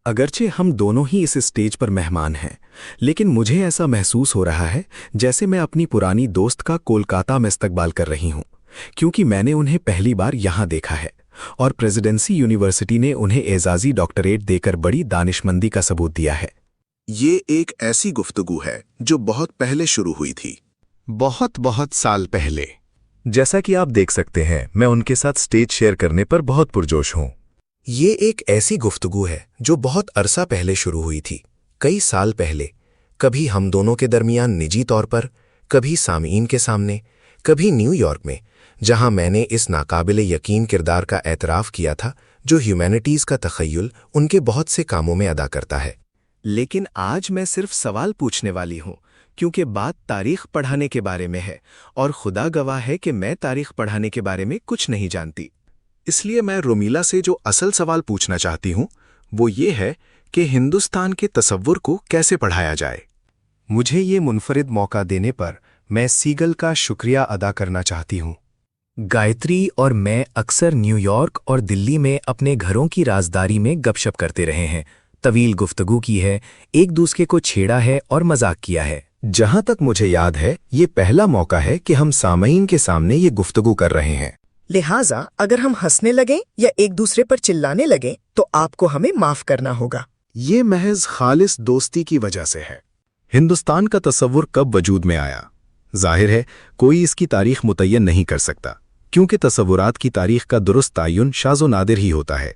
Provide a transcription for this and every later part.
अगरचे हम दोनों ही इस स्टेज पर मेहमान हैं, लेकिन मुझे ऐसा महसूस हो रहा है जैसे मैं अपनी पुरानी दोस्त का कोलकाता में इस्तकबाल कर रही हूं, क्योंकि मैंने उन्हें पहली बार यहां देखा है और प्रेसिडेंसी यूनिवर्सिटी ने उन्हें एजाजी डॉक्टरेट देकर बड़ी दानिशमंदी का सबूत दिया है। ये एक ऐसी गुफ्तगू है जो बहुत पहले शुरू हुई थी, बहुत बहुत साल पहले। जैसा कि आप देख सकते हैं, मैं उनके साथ स्टेज शेयर करने पर बहुत पुरजोश हूं। ये एक ऐसी गुफ्तगू है जो बहुत अरसा पहले शुरू हुई थी, कई साल पहले, कभी हम दोनों के दरमियान निजी तौर पर, कभी सामीन के सामने, कभी न्यूयॉर्क में, जहां मैंने इस नाकाबिले यकीन किरदार का एतराफ़ किया था जो ह्यूमैनिटीज़ का तख़य्युल उनके बहुत से कामों में अदा करता है। लेकिन आज मैं सिर्फ सवाल पूछने वाली हूं, क्योंकि बात तारीख पढ़ाने के बारे में है और खुदा गवाह है कि मैं तारीख पढ़ाने के बारे में कुछ नहीं जानती। इसलिए मैं रोमीला से जो असल सवाल पूछना चाहती हूं वो ये है कि हिंदुस्तान के तसव्वुर को कैसे पढ़ाया जाए। मुझे ये मुनफरिद मौका देने पर मैं सीगल का शुक्रिया अदा करना चाहती हूँ। गायत्री और मैं अक्सर न्यूयॉर्क और दिल्ली में अपने घरों की राजदारी में गपशप करते रहे हैं, तवील गुफ्तगू की है, एक दूसरे को छेड़ा है और मजाक किया है। जहां तक मुझे याद है, ये पहला मौका है कि हम सामईन के सामने ये गुफ्तगू कर रहे हैं। लिहाजा अगर हम हंसने लगें या एक दूसरे पर चिल्लाने लगें तो आपको हमें माफ करना होगा। ये महज खालिस दोस्ती की वजह से है। हिंदुस्तान का तसव्वुर कब वजूद में आया? जाहिर है कोई इसकी तारीख मुतय्यन नहीं कर सकता, क्योंकि तसव्वुरात की तारीख का दुरुस्त तायुन शाज़ो नादिर ही होता है।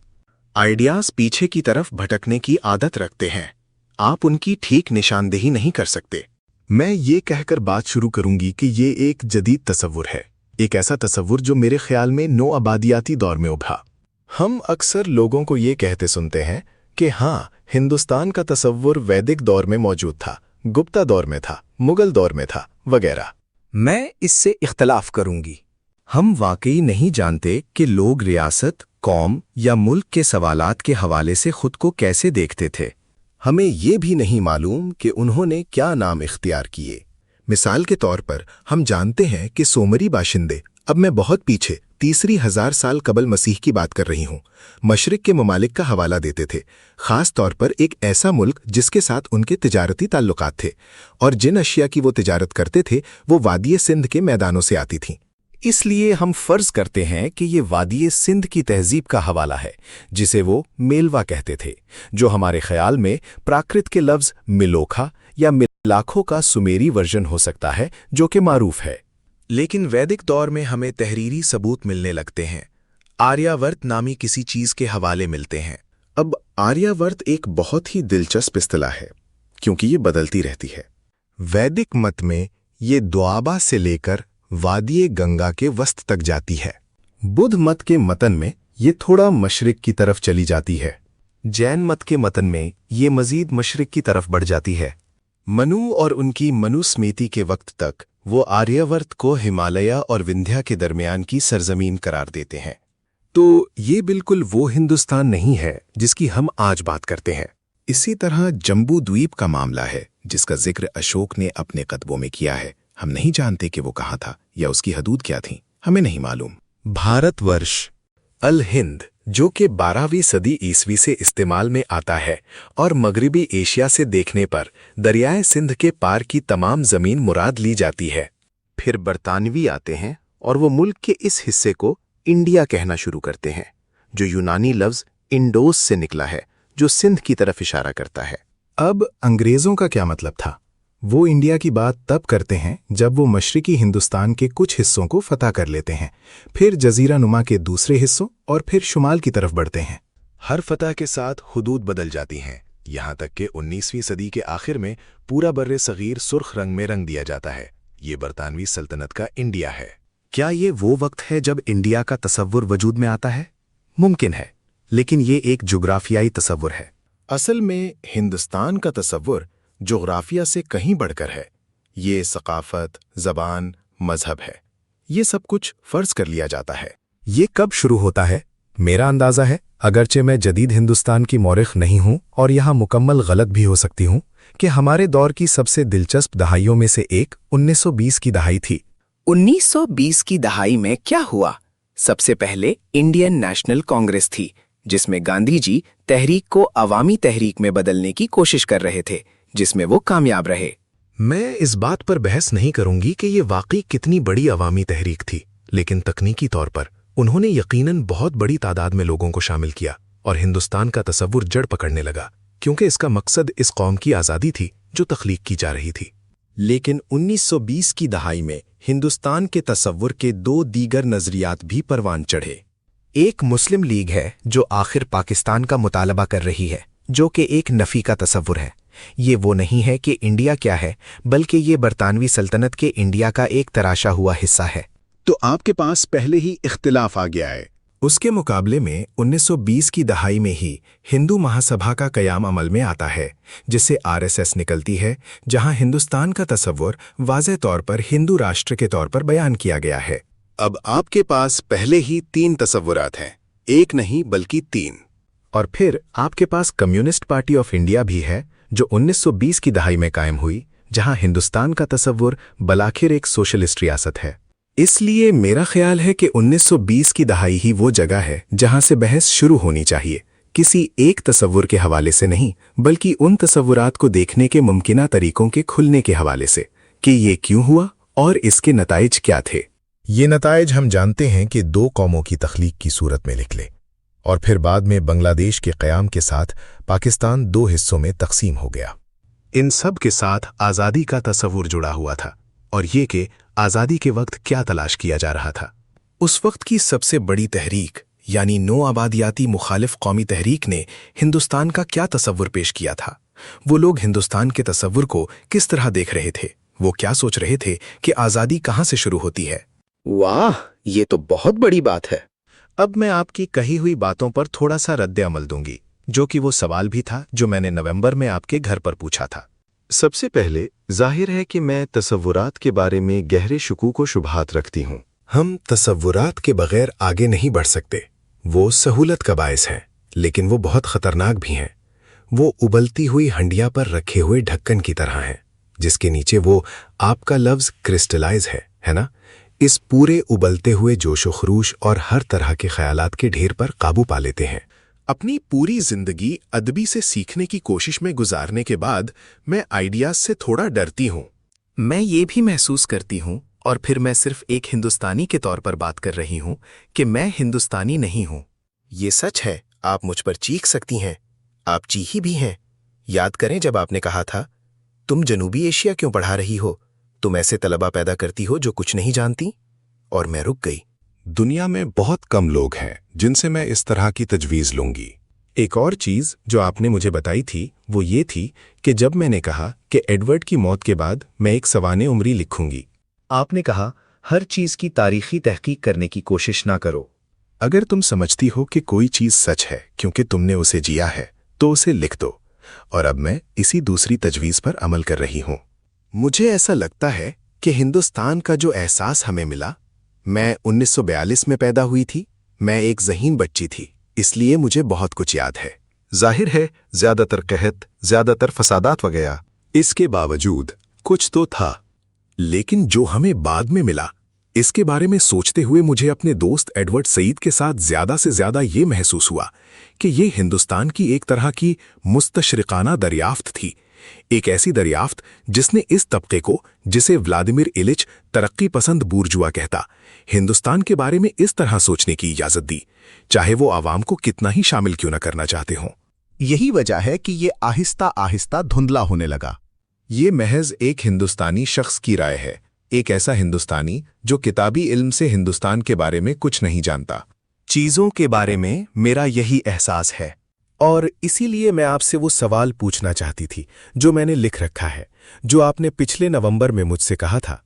आइडियाज पीछे की तरफ भटकने की आदत रखते हैं, आप उनकी ठीक निशानदेही नहीं कर सकते। मैं ये कहकर बात शुरू करूंगी कि ये एक जदीद तसव्वुर है, एक ऐसा तसव्वुर जो मेरे ख्याल में नो आबादियाती दौर में उभरा। हम अक्सर लोगों को ये कहते सुनते हैं कि हाँ, हिंदुस्तान का तसव्वुर वैदिक दौर में मौजूद था, गुप्ता दौर में था, मुगल दौर में था, वगैरह। मैं इससे इख्तलाफ करूंगी। हम वाकई नहीं जानते कि लोग रियासत, कौम या मुल्क के सवालात के हवाले से खुद को कैसे देखते थे। हमें ये भी नहीं मालूम कि उन्होंने क्या नाम इख्तियार किए। मिसाल के तौर पर हम जानते हैं कि सोमरी बाशिंदे, अब मैं बहुत पीछे 30,000 साल कबल मसीह की बात कर रही हूँ, मशरिक के ममालिक का हवाला देते थे, ख़ास तौर पर एक ऐसा मुल्क जिसके साथ उनके तिजारती ताल्लुकात थे, और जिन अशिया की वो तिजारत करते थे वो वादिये सिंध के मैदानों से आती थीं। इसलिए हम फर्ज करते हैं कि ये वादिये सिंध की तहजीब का हवाला है, जिसे वो मेलवा कहते थे, जो हमारे ख्याल में प्राकृत के लफ्ज़ मिलोखा या मिलाखों का सुमेरी वर्जन हो सकता है, जो कि मारूफ है। लेकिन वैदिक दौर में हमें तहरीरी सबूत मिलने लगते हैं, आर्यावर्त नामी किसी चीज़ के हवाले मिलते हैं। अब आर्यावर्त एक बहुत ही दिलचस्प इस्तिलाह है, क्योंकि ये बदलती रहती है। वैदिक मत में ये द्वाबा से लेकर वादिये गंगा के वस्त तक जाती है। बुद्ध मत के मतन में ये थोड़ा मशरिक की तरफ चली जाती है। जैन मत के मतन में ये मजीद मशरिक की तरफ बढ़ जाती है। मनु और उनकी मनुस्मृति के वक्त तक वो आर्यावर्त को हिमालय और विंध्या के दरमियान की सरजमीन करार देते हैं। तो ये बिल्कुल वो हिंदुस्तान नहीं है जिसकी हम आज बात करते हैं। इसी तरह जम्बू द्वीप का मामला है, जिसका जिक्र अशोक ने अपने कतबों में किया है। हम नहीं जानते कि वो कहाँ था या उसकी हदूद क्या थी, हमें नहीं मालूम। भारतवर्ष, अल हिंद, जो कि 12वीं सदी ईस्वी से इस्तेमाल में आता है और मगरिबी एशिया से देखने पर दरियाए सिंध के पार की तमाम ज़मीन मुराद ली जाती है। फिर बरतानवी आते हैं और वो मुल्क के इस हिस्से को इंडिया कहना शुरू करते हैं, जो यूनानी लफ्ज़ इंडोस से निकला है, जो सिंध की तरफ इशारा करता है। अब अंग्रेज़ों का क्या मतलब था? वो इंडिया की बात तब करते हैं जब वो मशरिकी हिंदुस्तान के कुछ हिस्सों को फतह कर लेते हैं, फिर जजीरा नुमा के दूसरे हिस्सों और फिर शुमाल की तरफ बढ़ते हैं। हर फतह के साथ हुदूद बदल जाती हैं, यहाँ तक कि 19वीं सदी के आखिर में पूरा बर्रे सगीर सुर्ख रंग में रंग दिया जाता है। ये बरतानवी सल्तनत का इंडिया है। क्या ये वो वक्त है जब इंडिया का तसव्वुर वजूद में आता है? मुमकिन है, लेकिन ये एक जुग्राफियाई तसव्वुर है। असल में हिंदुस्तान का तसव्वुर जोग्राफिया से कहीं बढ़कर है। ये सकाफत, ज़बान, मजहब है। ये सब कुछ फ़र्ज कर लिया जाता है। ये कब शुरू होता है? मेरा अंदाज़ा है, अगरचे मैं जदीद हिंदुस्तान की मौरिख नहीं हूँ और यहाँ मुकम्मल गलत भी हो सकती हूँ, कि हमारे दौर की सबसे दिलचस्प दहाइयों में से एक 1920 की दहाई थी। 1920 की दहाई में क्या हुआ? सबसे पहले इंडियन नेशनल कांग्रेस थी, जिसमें गांधी जी तहरीक को अवामी तहरीक में बदलने की कोशिश कर रहे थे, जिसमें वो कामयाब रहे। मैं इस बात पर बहस नहीं करूंगी कि ये वाकई कितनी बड़ी अवामी तहरीक थी, लेकिन तकनीकी तौर पर उन्होंने यकीनन बहुत बड़ी तादाद में लोगों को शामिल किया और हिंदुस्तान का तसव्वुर जड़ पकड़ने लगा, क्योंकि इसका मकसद इस कौम की आज़ादी थी जो तख्लीक की जा रही थी। लेकिन 1920 की दहाई में हिंदुस्तान के तसव्वुर के दो दीगर नजरियात भी परवान चढ़े। एक मुस्लिम लीग है जो आखिर पाकिस्तान का मुतालबा कर रही है, जो कि एक नफ़ी का तसव्वुर है। ये वो नहीं है कि इंडिया क्या है, बल्कि ये बरतानवी सल्तनत के इंडिया का एक तराशा हुआ हिस्सा है। तो आपके पास पहले ही इख्तिलाफ आ गया है। उसके मुकाबले में 1920 की दहाई में ही हिंदू महासभा का कयाम अमल में आता है, जिससे आरएसएस निकलती है, जहां हिंदुस्तान का तसव्वुर वाज़ेह तौर पर हिंदू राष्ट्र के तौर पर बयान किया गया है। अब आपके पास पहले ही 3 तसव्वुरात हैं, एक नहीं बल्कि 3। और फिर आपके पास कम्युनिस्ट पार्टी ऑफ इंडिया भी है, जो 1920 की दहाई में कायम हुई, जहां हिंदुस्तान का तसव्वुर बलाखिर एक सोशलिस्ट रियासत है। इसलिए मेरा ख्याल है कि 1920 की दहाई ही वो जगह है जहां से बहस शुरू होनी चाहिए, किसी एक तसव्वुर के हवाले से नहीं, बल्कि उन तसव्वुरात को देखने के मुमकिना तरीकों के खुलने के हवाले से कि ये क्यों हुआ और इसके नताइज क्या थे। ये नताइज हम जानते हैं कि 2 कौमों की तख्लीक की सूरत में निकले और फिर बाद में बांग्लादेश के क़याम के साथ पाकिस्तान 2 हिस्सों में तकसीम हो गया। इन सब के साथ आज़ादी का तसव्वुर जुड़ा हुआ था, और ये कि आज़ादी के वक्त क्या तलाश किया जा रहा था। उस वक्त की सबसे बड़ी तहरीक यानी नो आबादियाती मुखालिफ कौमी तहरीक ने हिंदुस्तान का क्या तसव्वुर पेश किया था? वो लोग हिंदुस्तान के तसव्वुर को किस तरह देख रहे थे? वो क्या सोच रहे थे कि आज़ादी कहाँ से शुरू होती है? वाह, ये तो बहुत बड़ी बात है। अब मैं आपकी कही हुई बातों पर थोड़ा सा रद्द अमल दूंगी, जो कि वो सवाल भी था जो मैंने नवंबर में आपके घर पर पूछा था। सबसे पहले जाहिर है कि मैं तसव्वुरात के बारे में गहरे शुकूक व शुबहात रखती हूँ। हम तसव्वुरात के बगैर आगे नहीं बढ़ सकते। वो सहूलत का बायस हैं, लेकिन वो बहुत खतरनाक भी हैं। वो उबलती हुई हंडिया पर रखे हुए ढक्कन की तरह हैं, जिसके नीचे वो आपका लफ्ज़ क्रिस्टलाइज है ना? इस पूरे उबलते हुए जोशो खरूश और हर तरह के ख्यालात के ढेर पर काबू पा लेते हैं। अपनी पूरी जिंदगी अदबी से सीखने की कोशिश में गुजारने के बाद मैं आइडियाज से थोड़ा डरती हूँ। मैं ये भी महसूस करती हूँ, और फिर मैं सिर्फ एक हिंदुस्तानी के तौर पर बात कर रही हूँ, कि मैं हिंदुस्तानी नहीं हूँ। ये सच है, आप मुझ पर चीख सकती हैं। आप चीखी भी हैं। याद करें जब आपने कहा था, तुम जनूबी एशिया क्यों पढ़ा रही हो? तुम ऐसे तलबा पैदा करती हो जो कुछ नहीं जानती। और मैं रुक गई। दुनिया में बहुत कम लोग हैं जिनसे मैं इस तरह की तजवीज़ लूंगी। एक और चीज़ जो आपने मुझे बताई थी वो ये थी कि जब मैंने कहा कि एडवर्ड की मौत के बाद मैं एक सवाने उम्री लिखूंगी, आपने कहा हर चीज़ की तारीखी तहकीक करने की कोशिश ना करो। अगर तुम समझती हो कि कोई चीज़ सच है क्योंकि तुमने उसे जिया है, तो उसे लिख दो। और अब मैं इसी दूसरी तजवीज़ पर अमल कर रही हूँ। मुझे ऐसा लगता है कि हिंदुस्तान का जो एहसास हमें मिला, मैं 1942 में पैदा हुई थी। मैं एक ज़हीन बच्ची थी, इसलिए मुझे बहुत कुछ याद है। जाहिर है ज़्यादातर कहत, ज़्यादातर फसादात वगैरह। इसके बावजूद कुछ तो था। लेकिन जो हमें बाद में मिला, इसके बारे में सोचते हुए मुझे अपने दोस्त एडवर्ड सईद के साथ ज़्यादा से ज़्यादा ये महसूस हुआ कि ये हिंदुस्तान की एक तरह की मुस्तशरिकाना दरियाफ्त थी। एक ऐसी दरियाफ्त जिसने इस तबके को, जिसे व्लादिमीर इलिच तरक्की पसंद बूर्जुआ कहता, हिंदुस्तान के बारे में इस तरह सोचने की इजाज़त दी, चाहे वो आवाम को कितना ही शामिल क्यों न करना चाहते हों। यही वजह है कि ये आहिस्ता आहिस्ता धुंधला होने लगा। ये महज एक हिंदुस्तानी शख्स की राय है, एक ऐसा हिंदुस्तानी जो किताबी इल्म से हिंदुस्तान के बारे में कुछ नहीं जानता। चीज़ों के बारे में मेरा यही एहसास है, और इसीलिए मैं आपसे वो सवाल पूछना चाहती थी जो मैंने लिख रखा है, जो आपने पिछले नवंबर में मुझसे कहा था।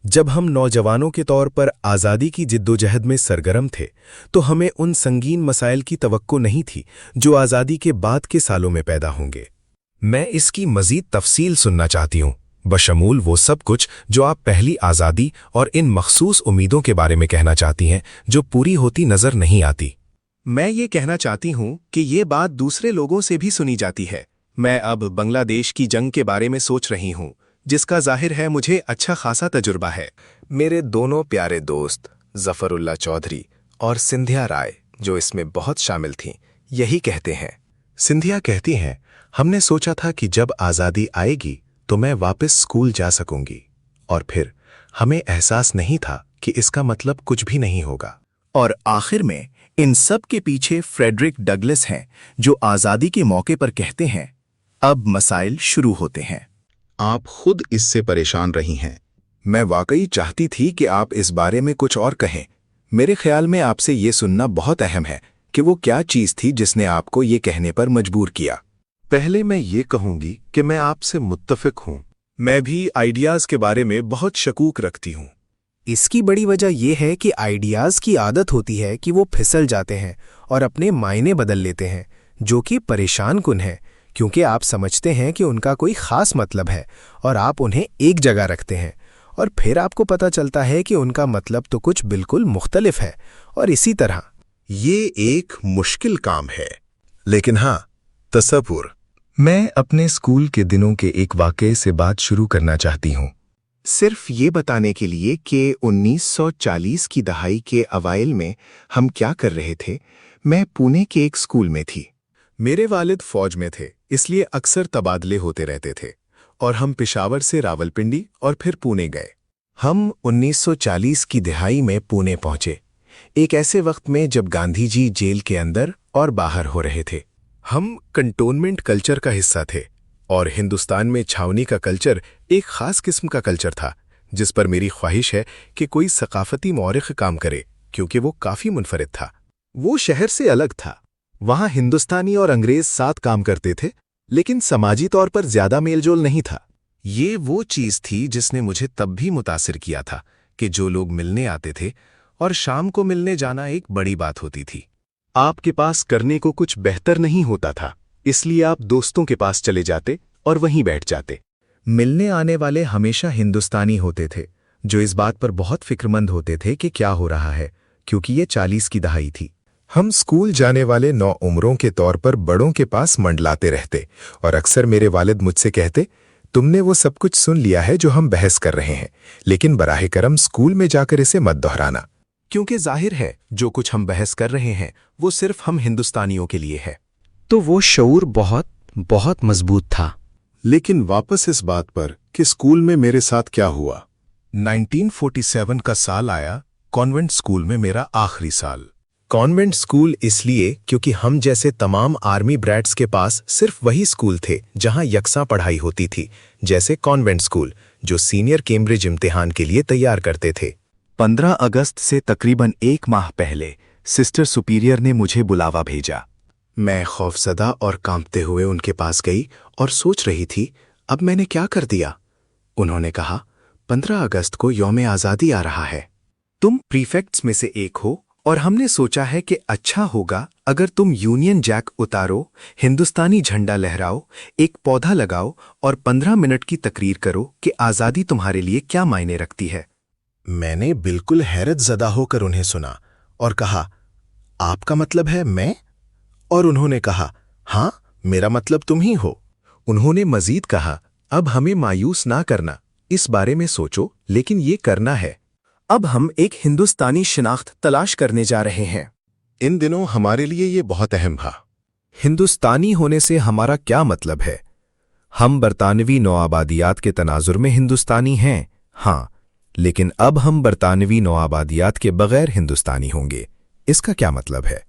जब हम नौजवानों के तौर पर आज़ादी की जिद्दोजहद में सरगर्म थे, तो हमें उन संगीन मसाइल की तवक्को नहीं थी जो आज़ादी के बाद के सालों में पैदा होंगे। मैं इसकी मज़ीद तफसील सुनना चाहती हूँ, बशमूल वो सब कुछ जो आप पहली आज़ादी और इन मखसूस उम्मीदों के बारे में कहना चाहती हैं जो पूरी होती नज़र नहीं आती। मैं ये कहना चाहती हूँ कि ये बात दूसरे लोगों से भी सुनी जाती है। मैं अब बांग्लादेश की जंग के बारे में सोच रही हूँ, जिसका जाहिर है मुझे अच्छा खासा तजुर्बा है। मेरे दोनों प्यारे दोस्त ज़फ़रुल्लाह चौधरी और सिंधिया राय, जो इसमें बहुत शामिल थीं, यही कहते हैं। सिंधिया कहती हैं, हमने सोचा था कि जब आज़ादी आएगी तो मैं वापस स्कूल जा सकूंगी, और फिर हमें एहसास नहीं था कि इसका मतलब कुछ भी नहीं होगा। और आखिर में इन सब के पीछे फ्रेडरिक डगलस हैं, जो आज़ादी के मौके पर कहते हैं, अब मसाइल शुरू होते हैं। आप खुद इससे परेशान रही हैं। मैं वाकई चाहती थी कि आप इस बारे में कुछ और कहें। मेरे ख्याल में आपसे ये सुनना बहुत अहम है कि वो क्या चीज़ थी जिसने आपको ये कहने पर मजबूर किया। पहले मैं ये कहूंगी कि मैं आपसे मुत्तफिक हूं। मैं भी आइडियाज़ के बारे में बहुत शकूक रखती हूँ। इसकी बड़ी वजह यह है कि आइडियाज़ की आदत होती है कि वो फिसल जाते हैं और अपने मायने बदल लेते हैं, जो कि परेशान कुन है, क्योंकि आप समझते हैं कि उनका कोई ख़ास मतलब है और आप उन्हें एक जगह रखते हैं, और फिर आपको पता चलता है कि उनका मतलब तो कुछ बिल्कुल मुख्तलिफ है। और इसी तरह ये एक मुश्किल काम है, लेकिन हाँ, तसव्वुर। मैं अपने स्कूल के दिनों के एक वाक़ये से बात शुरू करना चाहती हूँ। सिर्फ ये बताने के लिए कि 1940 की दहाई के अवाइल में हम क्या कर रहे थे। मैं पुणे के एक स्कूल में थी। मेरे वालिद फौज में थे, इसलिए अक्सर तबादले होते रहते थे, और हम पेशावर से रावलपिंडी और फिर पुणे गए। हम 1940 की दिहाई में पुणे पहुंचे, एक ऐसे वक्त में जब गांधी जी जेल के अंदर और बाहर हो रहे थे। हम कंटोनमेंट कल्चर का हिस्सा थे, और हिंदुस्तान में छावनी का कल्चर एक खास किस्म का कल्चर था, जिस पर मेरी ख्वाहिश है कि कोई सकाफती मौरिख काम करे, क्योंकि वो काफ़ी मुनफरिद था। वो शहर से अलग था। वहां हिंदुस्तानी और अंग्रेज साथ काम करते थे, लेकिन समाजी तौर पर ज्यादा मेलजोल नहीं था। ये वो चीज़ थी जिसने मुझे तब भी मुतासिर किया था कि जो लोग मिलने आते थे और शाम को मिलने जाना एक बड़ी बात होती थी। आपके पास करने को कुछ बेहतर नहीं होता था, इसलिए आप दोस्तों के पास चले जाते और वहीं बैठ जाते। मिलने आने वाले हमेशा हिंदुस्तानी होते थे, जो इस बात पर बहुत फिक्रमंद होते थे कि क्या हो रहा है, क्योंकि ये 40 की दहाई थी। हम स्कूल जाने वाले 9 उम्रों के तौर पर बड़ों के पास मंडलाते रहते, और अक्सर मेरे वालिद मुझसे कहते, तुमने वो सब कुछ सुन लिया है जो हम बहस कर रहे हैं, लेकिन बराहे करम स्कूल में जाकर इसे मत दोहराना, क्योंकि जाहिर है जो कुछ हम बहस कर रहे हैं वो सिर्फ हम हिंदुस्तानियों के लिए है। तो वो शऊर बहुत बहुत मजबूत था। लेकिन वापस इस बात पर कि स्कूल में मेरे साथ क्या हुआ। 1947 का साल आया, कॉन्वेंट स्कूल में मेरा आखिरी साल। कॉन्वेंट स्कूल इसलिए क्योंकि हम जैसे तमाम आर्मी ब्रैट्स के पास सिर्फ वही स्कूल थे जहां यकसा पढ़ाई होती थी, जैसे कॉन्वेंट स्कूल जो सीनियर कैम्ब्रिज इम्तिहान के लिए तैयार करते थे। 15 अगस्त से तकरीबन 1 माह पहले सिस्टर सुपीरियर ने मुझे बुलावा भेजा। मैं खौफजदा और कांपते हुए उनके पास गई और सोच रही थी, अब मैंने क्या कर दिया। उन्होंने कहा, 15 अगस्त को यौम आज़ादी आ रहा है। तुम प्रीफेक्ट्स में से एक हो, और हमने सोचा है कि अच्छा होगा अगर तुम यूनियन जैक उतारो, हिंदुस्तानी झंडा लहराओ, एक पौधा लगाओ और 15 मिनट की तकरीर करो कि आज़ादी तुम्हारे लिए क्या मायने रखती है। मैंने बिल्कुल हैरत ज़दा होकर उन्हें सुना और कहा, आपका मतलब है मैं? और उन्होंने कहा, हाँ, मेरा मतलब तुम ही हो। उन्होंने मजीद कहा, अब हमें मायूस ना करना, इस बारे में सोचो, लेकिन ये करना है। अब हम एक हिंदुस्तानी शिनाख्त तलाश करने जा रहे हैं। इन दिनों हमारे लिए ये बहुत अहम था। हिंदुस्तानी होने से हमारा क्या मतलब है? हम बरतानवी नौआबादियात के तनाजुर में हिंदुस्तानी हैं, हाँ, लेकिन अब हम बरतानवी नौआबादियात के बगैर हिंदुस्तानी होंगे। इसका क्या मतलब है?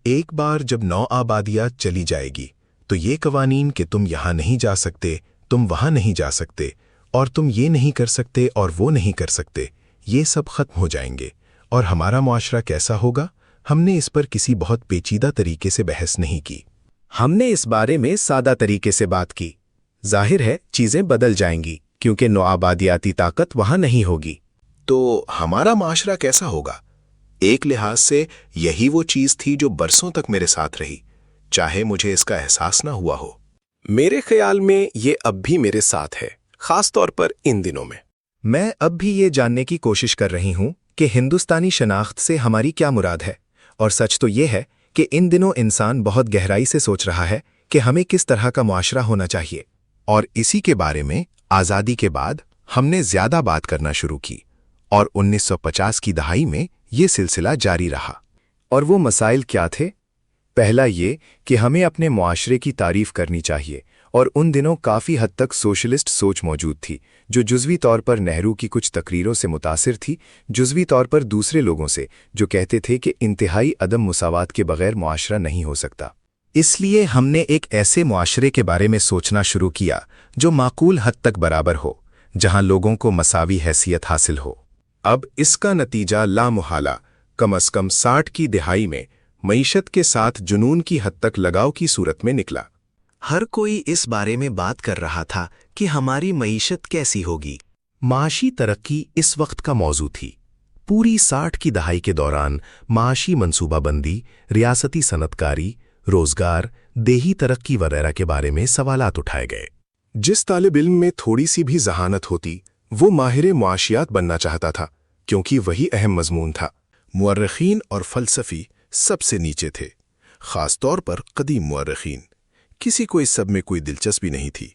एक बार जब नौआबादियात चली जाएगी तो ये कवानीन कि तुम यहां नहीं जा सकते, तुम वहां नहीं जा सकते, और तुम ये नहीं कर सकते और वो नहीं कर सकते, ये सब खत्म हो जाएंगे। और हमारा मुआशरा कैसा होगा, हमने इस पर किसी बहुत पेचीदा तरीके से बहस नहीं की। हमने इस बारे में सादा तरीके से बात की। जाहिर है चीजें बदल जाएंगी क्योंकि नौआबादियाती ताकत वहां नहीं होगी। तो हमारा मुआशरा कैसा होगा? एक लिहाज से यही वो चीज थी जो बरसों तक मेरे साथ रही, चाहे मुझे इसका एहसास ना हुआ हो। मेरे ख्याल में ये अब भी मेरे साथ है, खास तौर पर इन दिनों में। मैं अब भी ये जानने की कोशिश कर रही हूं कि हिंदुस्तानी शनाख्त से हमारी क्या मुराद है, और सच तो ये है कि इन दिनों इंसान बहुत गहराई से सोच रहा है कि हमें किस तरह का मुआशरा होना चाहिए। और इसी के बारे में आज़ादी के बाद हमने ज़्यादा बात करना शुरू की, और 1950 की दहाई में ये सिलसिला जारी रहा। और वो मसाइल क्या थे? पहला ये कि हमें अपने मुआशरे की तारीफ करनी चाहिए, और उन दिनों काफ़ी हद तक सोशलिस्ट सोच मौजूद थी जो जुज़वी तौर पर नेहरू की कुछ तकरीरों से मुतासिर थी, जुज़वी तौर पर दूसरे लोगों से जो कहते थे कि इंतहाई अदम मुसावात के बगैर मुआशरा नहीं हो सकता। इसलिए हमने एक ऐसे मुआशरे के बारे में सोचना शुरू किया जो माकूल हद तक बराबर हो, जहां लोगों को मसावी हैसियत हासिल हो। अब इसका नतीजा लामुहाला कम अज कम 60 की दिहाई में मईशत के साथ जुनून की हद तक लगाव की सूरत में निकला। हर कोई इस बारे में बात कर रहा था कि हमारी मईशत कैसी होगी। माशी तरक्की इस वक्त का मौजू थी। पूरी 60 की दहाई के दौरान माशी मनसूबाबंदी, रियासती सनतकारी, रोजगार, देही तरक्की वगैरह के बारे में सवालात उठाए गए। जिस तालिब इल्म में थोड़ी सी भी जहानत होती वो माहिर मुआशियात बनना चाहता था, क्योंकि वही अहम मजमून था। मुअर्रिखीन और फलसफी सबसे नीचे थे, खास तौर पर कदीम मुअर्रिखीन। किसी को इस सब में कोई दिलचस्पी नहीं थी।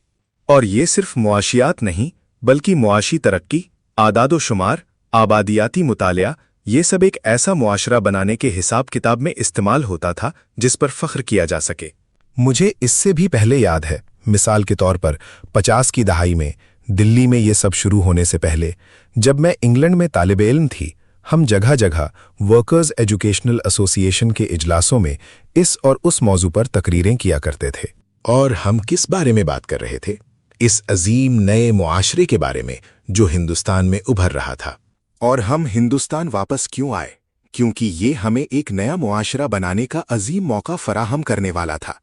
और ये सिर्फ मुआशियात नहीं बल्कि मुआशी तरक्की, आदादो शुमार, आबादियाती मुतालिया, ये सब एक ऐसा मुआशरा बनाने के हिसाब किताब में इस्तेमाल होता था जिस पर फख्र किया जा सके। मुझे इससे भी पहले याद है, मिसाल के तौर पर 50 की दहाई में दिल्ली में ये सब शुरू होने से पहले जब मैं इंग्लैंड में तालिबे इल्म थी, हम जगह जगह वर्कर्स एजुकेशनल एसोसिएशन के इजलासों में इस और उस मौजू पर तकरीरें किया करते थे। और हम किस बारे में बात कर रहे थे? इस अजीम नए मुआशरे के बारे में जो हिंदुस्तान में उभर रहा था। और हम हिंदुस्तान वापस क्यों आए? क्योंकि ये हमें एक नया मुआशरा बनाने का अजीम मौका फराहम करने वाला था।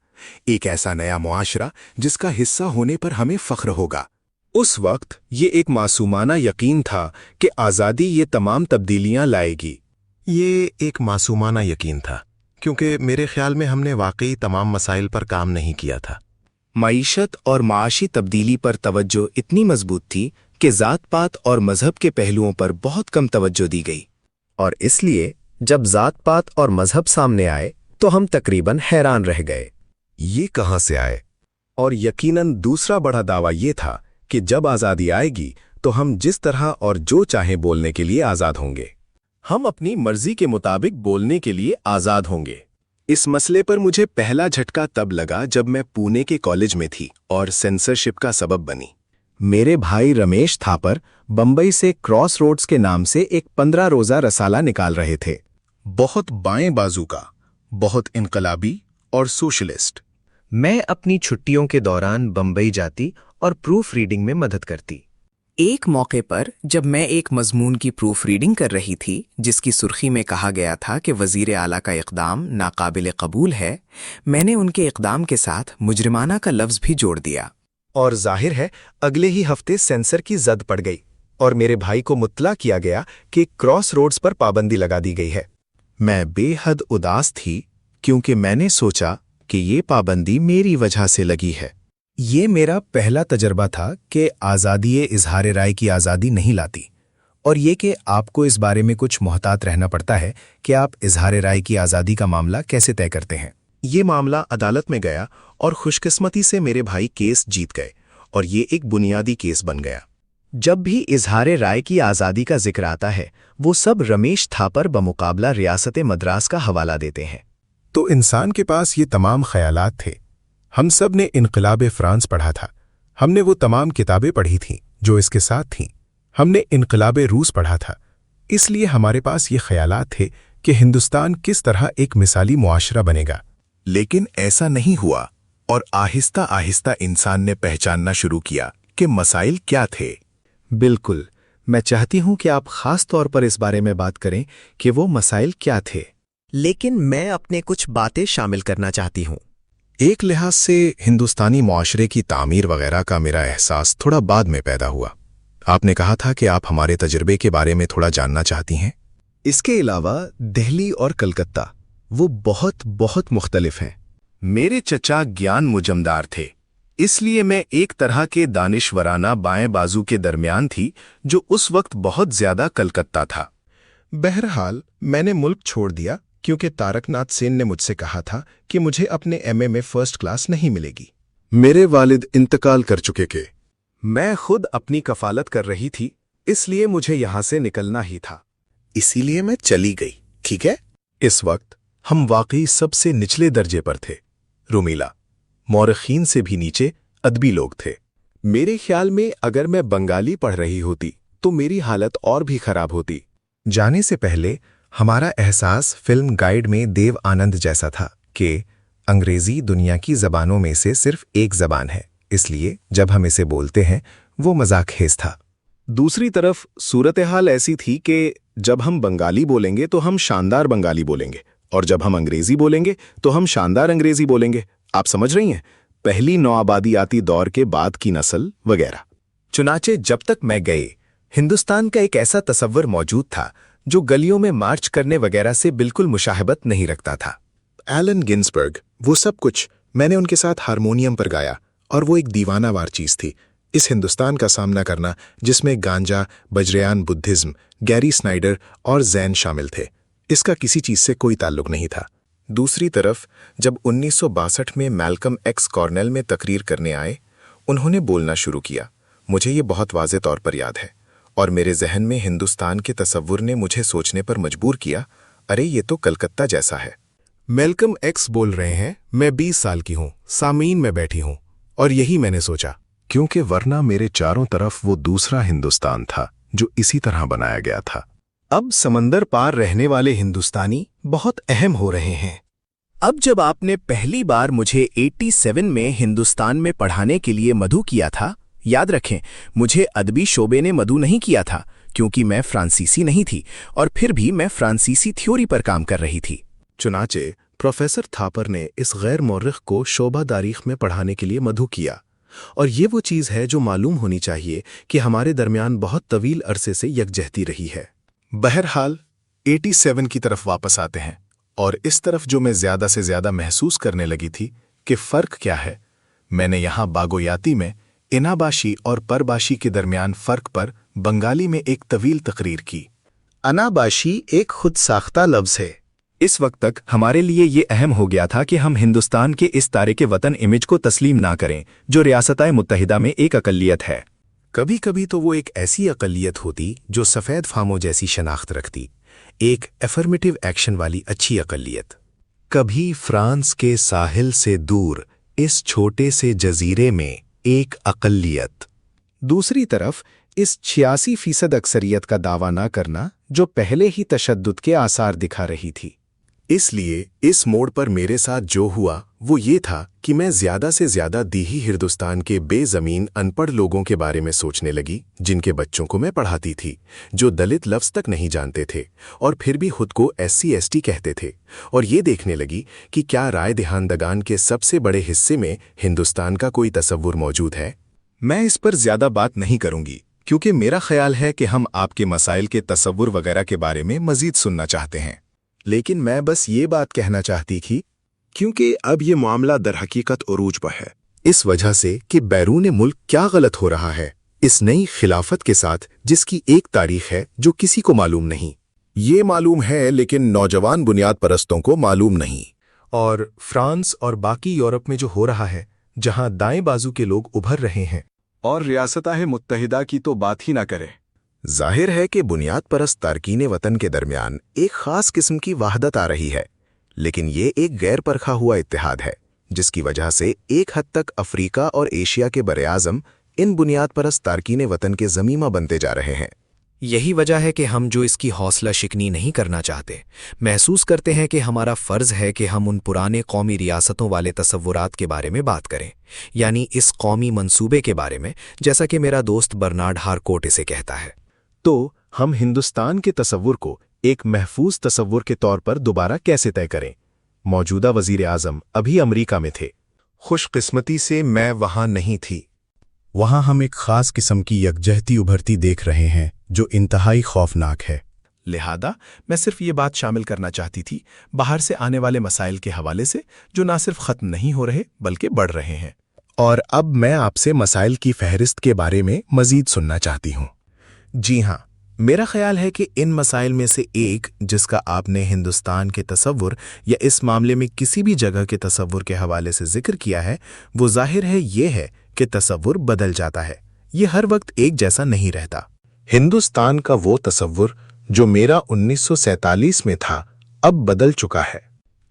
एक ऐसा नया मुआशरा जिसका हिस्सा होने पर हमें फख्र होगा। उस वक्त ये एक मासूमाना यकीन था कि आज़ादी ये तमाम तब्दीलियां लाएगी। ये एक मासूमाना यकीन था, क्योंकि मेरे ख्याल में हमने वाकई तमाम मसाइल पर काम नहीं किया था। मईशत और माशी तब्दीली पर तवज्जो इतनी मजबूत थी कि ज़ात पात और मजहब के पहलुओं पर बहुत कम तवज्जो दी गई, और इसलिए जब ज़ात पात और मजहब सामने आए तो हम तकरीबन हैरान रह गए। ये कहाँ से आए? और यकीनन दूसरा बड़ा दावा ये था कि जब आज़ादी आएगी तो हम जिस तरह और जो चाहें बोलने के लिए आज़ाद होंगे। हम अपनी मर्जी के मुताबिक बोलने के लिए आज़ाद होंगे। इस मसले पर मुझे पहला झटका तब लगा जब मैं पुणे के कॉलेज में थी और सेंसरशिप का सबब बनी। मेरे भाई रमेश थापर बंबई से क्रॉस रोड्स के नाम से एक 15 रोज़ा रसाला निकाल रहे थे। बहुत बाएं बाजू का, बहुत इनकलाबी और सोशलिस्ट। मैं अपनी छुट्टियों के दौरान बंबई जाती और प्रूफ रीडिंग में मदद करती। एक मौके पर जब मैं एक मजमून की प्रूफ रीडिंग कर रही थी जिसकी सुर्खी में कहा गया था कि वजीर आला का इक़दाम नाकाबिल कबूल है, मैंने उनके इक़दाम के साथ मुजरिमाना का लफ्ज़ भी जोड़ दिया। और जाहिर है अगले ही हफ्ते सेंसर की जद पड़ गई और मेरे भाई को मुत्तला किया गया कि क्रॉस रोड्स पर पाबंदी लगा दी गई है। मैं बेहद उदास थी क्योंकि मैंने सोचा कि ये पाबंदी मेरी वजह से लगी है। ये मेरा पहला तजर्बा था कि आज़ादी इजहार राय की आज़ादी नहीं लाती, और ये कि आपको इस बारे में कुछ मोहतात रहना पड़ता है कि आप इजहार राय की आज़ादी का मामला कैसे तय करते हैं। ये मामला अदालत में गया और खुशकिस्मती से मेरे भाई केस जीत गए और ये एक बुनियादी केस बन गया। जब भी इजहार राय की आज़ादी का जिक्र आता है वो सब रमेश थापर बमुकाबला रियासत मद्रास का हवाला देते हैं। तो इंसान के पास ये तमाम ख्यालात थे। हम सब ने इनकलाब फ्रांस पढ़ा था, हमने वो तमाम किताबें पढ़ी थीं जो इसके साथ थीं, हमने इनकलाब रूस पढ़ा था। इसलिए हमारे पास ये ख्यालात थे कि हिंदुस्तान किस तरह एक मिसाली मुआशरा बनेगा। लेकिन ऐसा नहीं हुआ और आहिस्ता आहिस्ता इंसान ने पहचानना शुरू किया कि मसाइल क्या थे। बिल्कुल, मैं चाहती हूं कि आप खास तौर पर इस बारे में बात करें कि वो मसाइल क्या थे। लेकिन मैं अपने कुछ बातें शामिल करना चाहती हूँ। एक लिहाज से हिंदुस्तानी मुआशरे की तामीर वगैरह का मेरा एहसास थोड़ा बाद में पैदा हुआ। आपने कहा था कि आप हमारे तजुर्बे के बारे में थोड़ा जानना चाहती हैं। इसके अलावा दिल्ली और कलकत्ता वो बहुत बहुत मुख्तलिफ हैं। मेरे चचा ज्ञान मुजमदार थे, इसलिए मैं एक तरह के दानिशवराना बाएं बाजू के दरमियान थी जो उस वक्त बहुत ज्यादा कलकत्ता था। बहरहाल मैंने मुल्क छोड़ दिया क्योंकि तारकनाथ सेन ने मुझसे कहा था कि मुझे अपने एमए में फर्स्ट क्लास नहीं मिलेगी। मेरे वालिद इंतकाल कर चुके थे। मैं खुद अपनी कफालत कर रही थी, इसलिए मुझे यहां से निकलना ही था। इसीलिए मैं चली गई, ठीक है? इस वक्त ہم واقعی سب سے نچلے درجے پر تھے۔ رومیلا، مورخین سے بھی نیچے ادبی لوگ تھے۔ میرے خیال میں اگر میں بنگالی پڑھ رہی ہوتی تو میری حالت اور بھی خراب ہوتی۔ جانے سے پہلے ہمارا احساس فلم گائیڈ میں دیو آنند جیسا تھا کہ انگریزی دنیا کی زبانوں میں سے صرف ایک زبان ہے، اس لیے جب ہم اسے بولتے ہیں وہ مذاق خیز تھا۔ دوسری طرف صورتحال ایسی تھی کہ جب ہم بنگالی بولیں گے تو ہم شاندار بنگالی بولیں گے، اور جب ہم انگریزی بولیں گے تو ہم شاندار انگریزی بولیں گے۔ آپ سمجھ رہی ہیں؟ پہلی نوآبادیاتی دور کے بعد کی نسل وغیرہ۔ چنانچہ جب تک میں گئے، ہندوستان کا ایک ایسا تصور موجود تھا جو گلیوں میں مارچ کرنے وغیرہ سے بالکل مشابہت نہیں رکھتا تھا۔ ایلن گنسبرگ، وہ سب کچھ میں نے ان کے ساتھ ہارمونیم پر گایا، اور وہ ایک دیوانہ وار چیز تھی، اس ہندوستان کا سامنا کرنا جس میں گانجا، بجریان بدھزم، گیری سنائڈر اور زین شامل تھے۔ اس کا کسی چیز سے کوئی تعلق نہیں تھا۔ دوسری طرف جب 1962 میں میلکم ایکس کارنیل میں تقریر کرنے آئے، انہوں نے بولنا شروع کیا۔ مجھے یہ بہت واضح طور پر یاد ہے، اور میرے ذہن میں ہندوستان کے تصور نے مجھے سوچنے پر مجبور کیا، ارے یہ تو کلکتہ جیسا ہے۔ میلکم ایکس بول رہے ہیں، میں 20 سال کی ہوں، سامعین میں بیٹھی ہوں، اور یہی میں نے سوچا۔ کیونکہ ورنہ میرے چاروں طرف وہ دوسرا ہندوستان تھا جو اسی طرح بنایا گیا تھا۔ اب سمندر پار رہنے والے ہندوستانی بہت اہم ہو رہے ہیں۔ اب جب آپ نے پہلی بار مجھے 87 میں ہندوستان میں پڑھانے کے لیے مدعو کیا تھا، یاد رکھیں مجھے ادبی شعبے نے مدعو نہیں کیا تھا کیونکہ میں فرانسیسی نہیں تھی، اور پھر بھی میں فرانسیسی تھیوری پر کام کر رہی تھی۔ چنانچہ پروفیسر تھاپر نے اس غیر مورخ کو شعبہ تاریخ میں پڑھانے کے لیے مدعو کیا، اور یہ وہ چیز ہے جو معلوم ہونی چاہیے کہ ہمارے درمیان بہت طویل عرصے سے یکجہتی رہی ہے۔ بہرحال 87 کی طرف واپس آتے ہیں، اور اس طرف جو میں زیادہ سے زیادہ محسوس کرنے لگی تھی کہ فرق کیا ہے، میں نے یہاں باگویاتی میں اناباشی اور پرباشی کے درمیان فرق پر بنگالی میں ایک طویل تقریر کی۔ اناباشی ایک خود ساختہ لفظ ہے۔ اس وقت تک ہمارے لیے یہ اہم ہو گیا تھا کہ ہم ہندوستان کے اس تارک وطن امیج کو تسلیم نہ کریں جو ریاستہائے متحدہ میں ایک اقلیت ہے۔ کبھی کبھی تو وہ ایک ایسی اقلیت ہوتی جو سفید فاموں جیسی شناخت رکھتی، ایک افرمیٹو ایکشن والی اچھی اقلیت۔ کبھی فرانس کے ساحل سے دور اس چھوٹے سے جزیرے میں ایک اقلیت۔ دوسری طرف اس 86% اکثریت کا دعویٰ نہ کرنا جو پہلے ہی تشدد کے آثار دکھا رہی تھی۔ اس لیے اس موڑ پر میرے ساتھ جو ہوا وہ یہ تھا کہ میں زیادہ سے زیادہ دیہی ہندوستان کے بے زمین ان پڑھ لوگوں کے بارے میں سوچنے لگی جن کے بچوں کو میں پڑھاتی تھی، جو دلت لفظ تک نہیں جانتے تھے اور پھر بھی خود کو SC/ST کہتے تھے، اور یہ دیکھنے لگی کہ کیا رائے دہندگان کے سب سے بڑے حصے میں ہندوستان کا کوئی تصور موجود ہے۔ میں اس پر زیادہ بات نہیں کروں گی کیونکہ میرا خیال ہے کہ ہم آپ کے مسائل کے تصور وغیرہ کے بارے میں مزید سننا چاہتے ہیں، لیکن میں بس یہ بات کہنا چاہتی تھی کیونکہ اب یہ معاملہ در حقیقت عروج پر ہے، اس وجہ سے کہ بیرون ملک کیا غلط ہو رہا ہے اس نئی خلافت کے ساتھ جس کی ایک تاریخ ہے جو کسی کو معلوم نہیں۔ یہ معلوم ہے لیکن نوجوان بنیاد پرستوں کو معلوم نہیں۔ اور فرانس اور باقی یورپ میں جو ہو رہا ہے جہاں دائیں بازو کے لوگ ابھر رہے ہیں، اور ریاستہائے متحدہ کی تو بات ہی نہ کرے۔ ظاہر ہے کہ بنیاد پرست تارکین وطن کے درمیان ایک خاص قسم کی وحدت آ رہی ہے، لیکن یہ ایک غیر پرکھا ہوا اتحاد ہے جس کی وجہ سے ایک حد تک افریقہ اور ایشیا کے براعظم ان بنیاد پرست تارکین وطن کے ضمیمہ بنتے جا رہے ہیں۔ یہی وجہ ہے کہ ہم جو اس کی حوصلہ شکنی نہیں کرنا چاہتے، محسوس کرتے ہیں کہ ہمارا فرض ہے کہ ہم ان پرانے قومی ریاستوں والے تصورات کے بارے میں بات کریں، یعنی اس قومی منصوبے کے بارے میں، جیسا کہ میرا دوست برنارڈ ہارکوٹ اسے کہتا ہے۔ تو ہم ہندوستان کے تصور کو ایک محفوظ تصور کے طور پر دوبارہ کیسے طے کریں؟ موجودہ وزیر اعظم ابھی امریکہ میں تھے۔ خوش قسمتی سے میں وہاں نہیں تھی۔ وہاں ہم ایک خاص قسم کی یکجہتی ابھرتی دیکھ رہے ہیں جو انتہائی خوفناک ہے۔ لہذا میں صرف یہ بات شامل کرنا چاہتی تھی باہر سے آنے والے مسائل کے حوالے سے جو نہ صرف ختم نہیں ہو رہے بلکہ بڑھ رہے ہیں۔ اور اب میں آپ سے مسائل کی فہرست کے بارے میں مزید سننا چاہتی ہوں۔ جی ہاں، میرا خیال ہے کہ ان مسائل میں سے ایک جس کا آپ نے ہندوستان کے تصور یا اس معاملے میں کسی بھی جگہ کے تصور کے حوالے سے ذکر کیا ہے، وہ ظاہر ہے یہ ہے کہ تصور بدل جاتا ہے، یہ ہر وقت ایک جیسا نہیں رہتا۔ ہندوستان کا وہ تصور جو میرا 1947 میں تھا اب بدل چکا ہے۔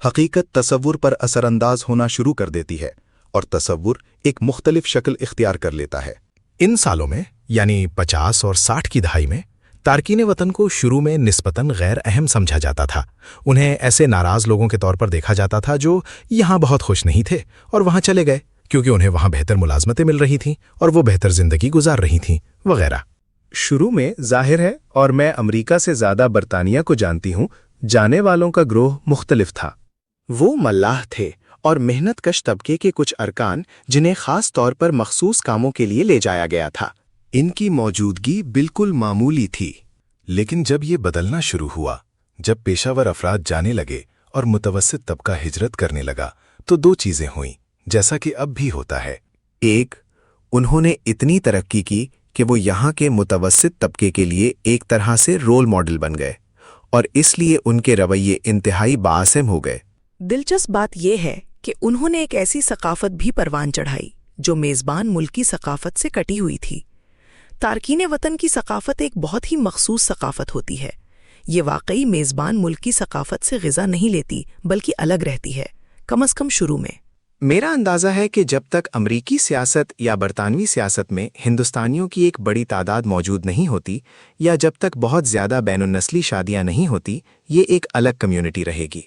حقیقت تصور پر اثر انداز ہونا شروع کر دیتی ہے اور تصور ایک مختلف شکل اختیار کر لیتا ہے۔ ان سالوں میں یعنی 50 اور 60 کی دہائی میں تارکین وطن کو شروع میں نسبتاً غیر اہم سمجھا جاتا تھا۔ انہیں ایسے ناراض لوگوں کے طور پر دیکھا جاتا تھا جو یہاں بہت خوش نہیں تھے اور وہاں چلے گئے کیونکہ انہیں وہاں بہتر ملازمتیں مل رہی تھیں اور وہ بہتر زندگی گزار رہی تھیں وغیرہ۔ شروع میں ظاہر ہے اور میں امریکہ سے زیادہ برطانیہ کو جانتی ہوں، جانے والوں کا گروہ مختلف تھا۔ وہ ملاح تھے اور محنت کش طبقے کے کچھ ارکان جنہیں خاص طور پر مخصوص کاموں کے لیے لے جایا گیا تھا۔ ان کی موجودگی بالکل معمولی تھی، لیکن جب یہ بدلنا شروع ہوا، جب پیشہ ور افراد جانے لگے اور متوسط طبقہ ہجرت کرنے لگا، تو دو چیزیں ہوئیں جیسا کہ اب بھی ہوتا ہے۔ ایک، انہوں نے اتنی ترقی کی کہ وہ یہاں کے متوسط طبقے کے لیے ایک طرح سے رول ماڈل بن گئے اور اس لیے ان کے رویے انتہائی باعثم ہو گئے۔ دلچسپ بات یہ ہے کہ انہوں نے ایک ایسی ثقافت بھی پروان چڑھائی جو میزبان ملک کی ثقافت سے کٹی ہوئی تھی۔ تارکین وطن کی ثقافت ایک بہت ہی مخصوص ثقافت ہوتی ہے۔ یہ واقعی میزبان ملک کی ثقافت سے غذا نہیں لیتی بلکہ الگ رہتی ہے، کم از کم شروع میں۔ میرا اندازہ ہے کہ جب تک امریکی سیاست یا برطانوی سیاست میں ہندوستانیوں کی ایک بڑی تعداد موجود نہیں ہوتی یا جب تک بہت زیادہ بین النسلی شادیاں نہیں ہوتی، یہ ایک الگ کمیونٹی رہے گی۔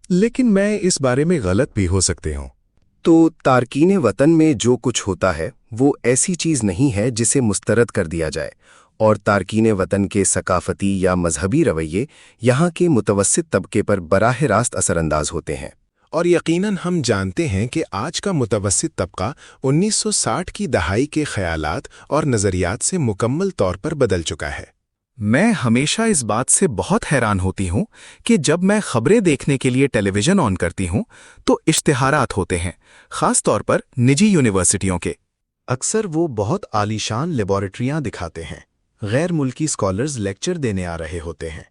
لیکن میں اس بارے میں غلط بھی ہو سکتے ہوں۔ تو تارکین وطن میں جو کچھ ہوتا ہے وہ ایسی چیز نہیں ہے جسے مسترد کر دیا جائے، اور تارکین وطن کے ثقافتی یا مذہبی رویے یہاں کے متوسط طبقے پر براہ راست اثر انداز ہوتے ہیں۔ اور یقیناً ہم جانتے ہیں کہ آج کا متوسط طبقہ 1960 کی دہائی کے خیالات اور نظریات سے مکمل طور پر بدل چکا ہے۔ میں ہمیشہ اس بات سے بہت حیران ہوتی ہوں کہ جب میں خبریں دیکھنے کے لیے ٹیلی ویژن آن کرتی ہوں تو اشتہارات ہوتے ہیں، خاص طور پر نجی یونیورسٹیوں کے۔ اکثر وہ بہت عالیشان لیبارٹریاں دکھاتے ہیں، غیر ملکی اسکالرز لیکچر دینے آ رہے ہوتے ہیں۔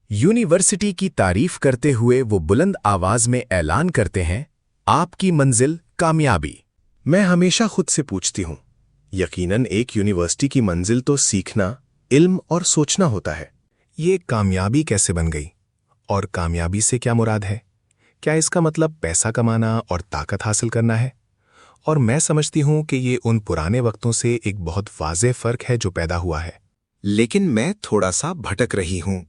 یونیورسٹی کی تعریف کرتے ہوئے وہ بلند آواز میں اعلان کرتے ہیں، آپ کی منزل کامیابی۔ میں ہمیشہ خود سے پوچھتی ہوں، یقیناً ایک یونیورسٹی کی منزل تو سیکھنا، علم اور سوچنا ہوتا ہے۔ یہ کامیابی کیسے بن گئی؟ اور کامیابی سے کیا مراد ہے؟ کیا اس کا مطلب پیسہ کمانا اور طاقت حاصل کرنا ہے؟ اور میں سمجھتی ہوں کہ یہ ان پرانے وقتوں سے ایک بہت واضح فرق ہے جو پیدا ہوا ہے۔ لیکن میں تھوڑا سا بھٹک رہی ہوں۔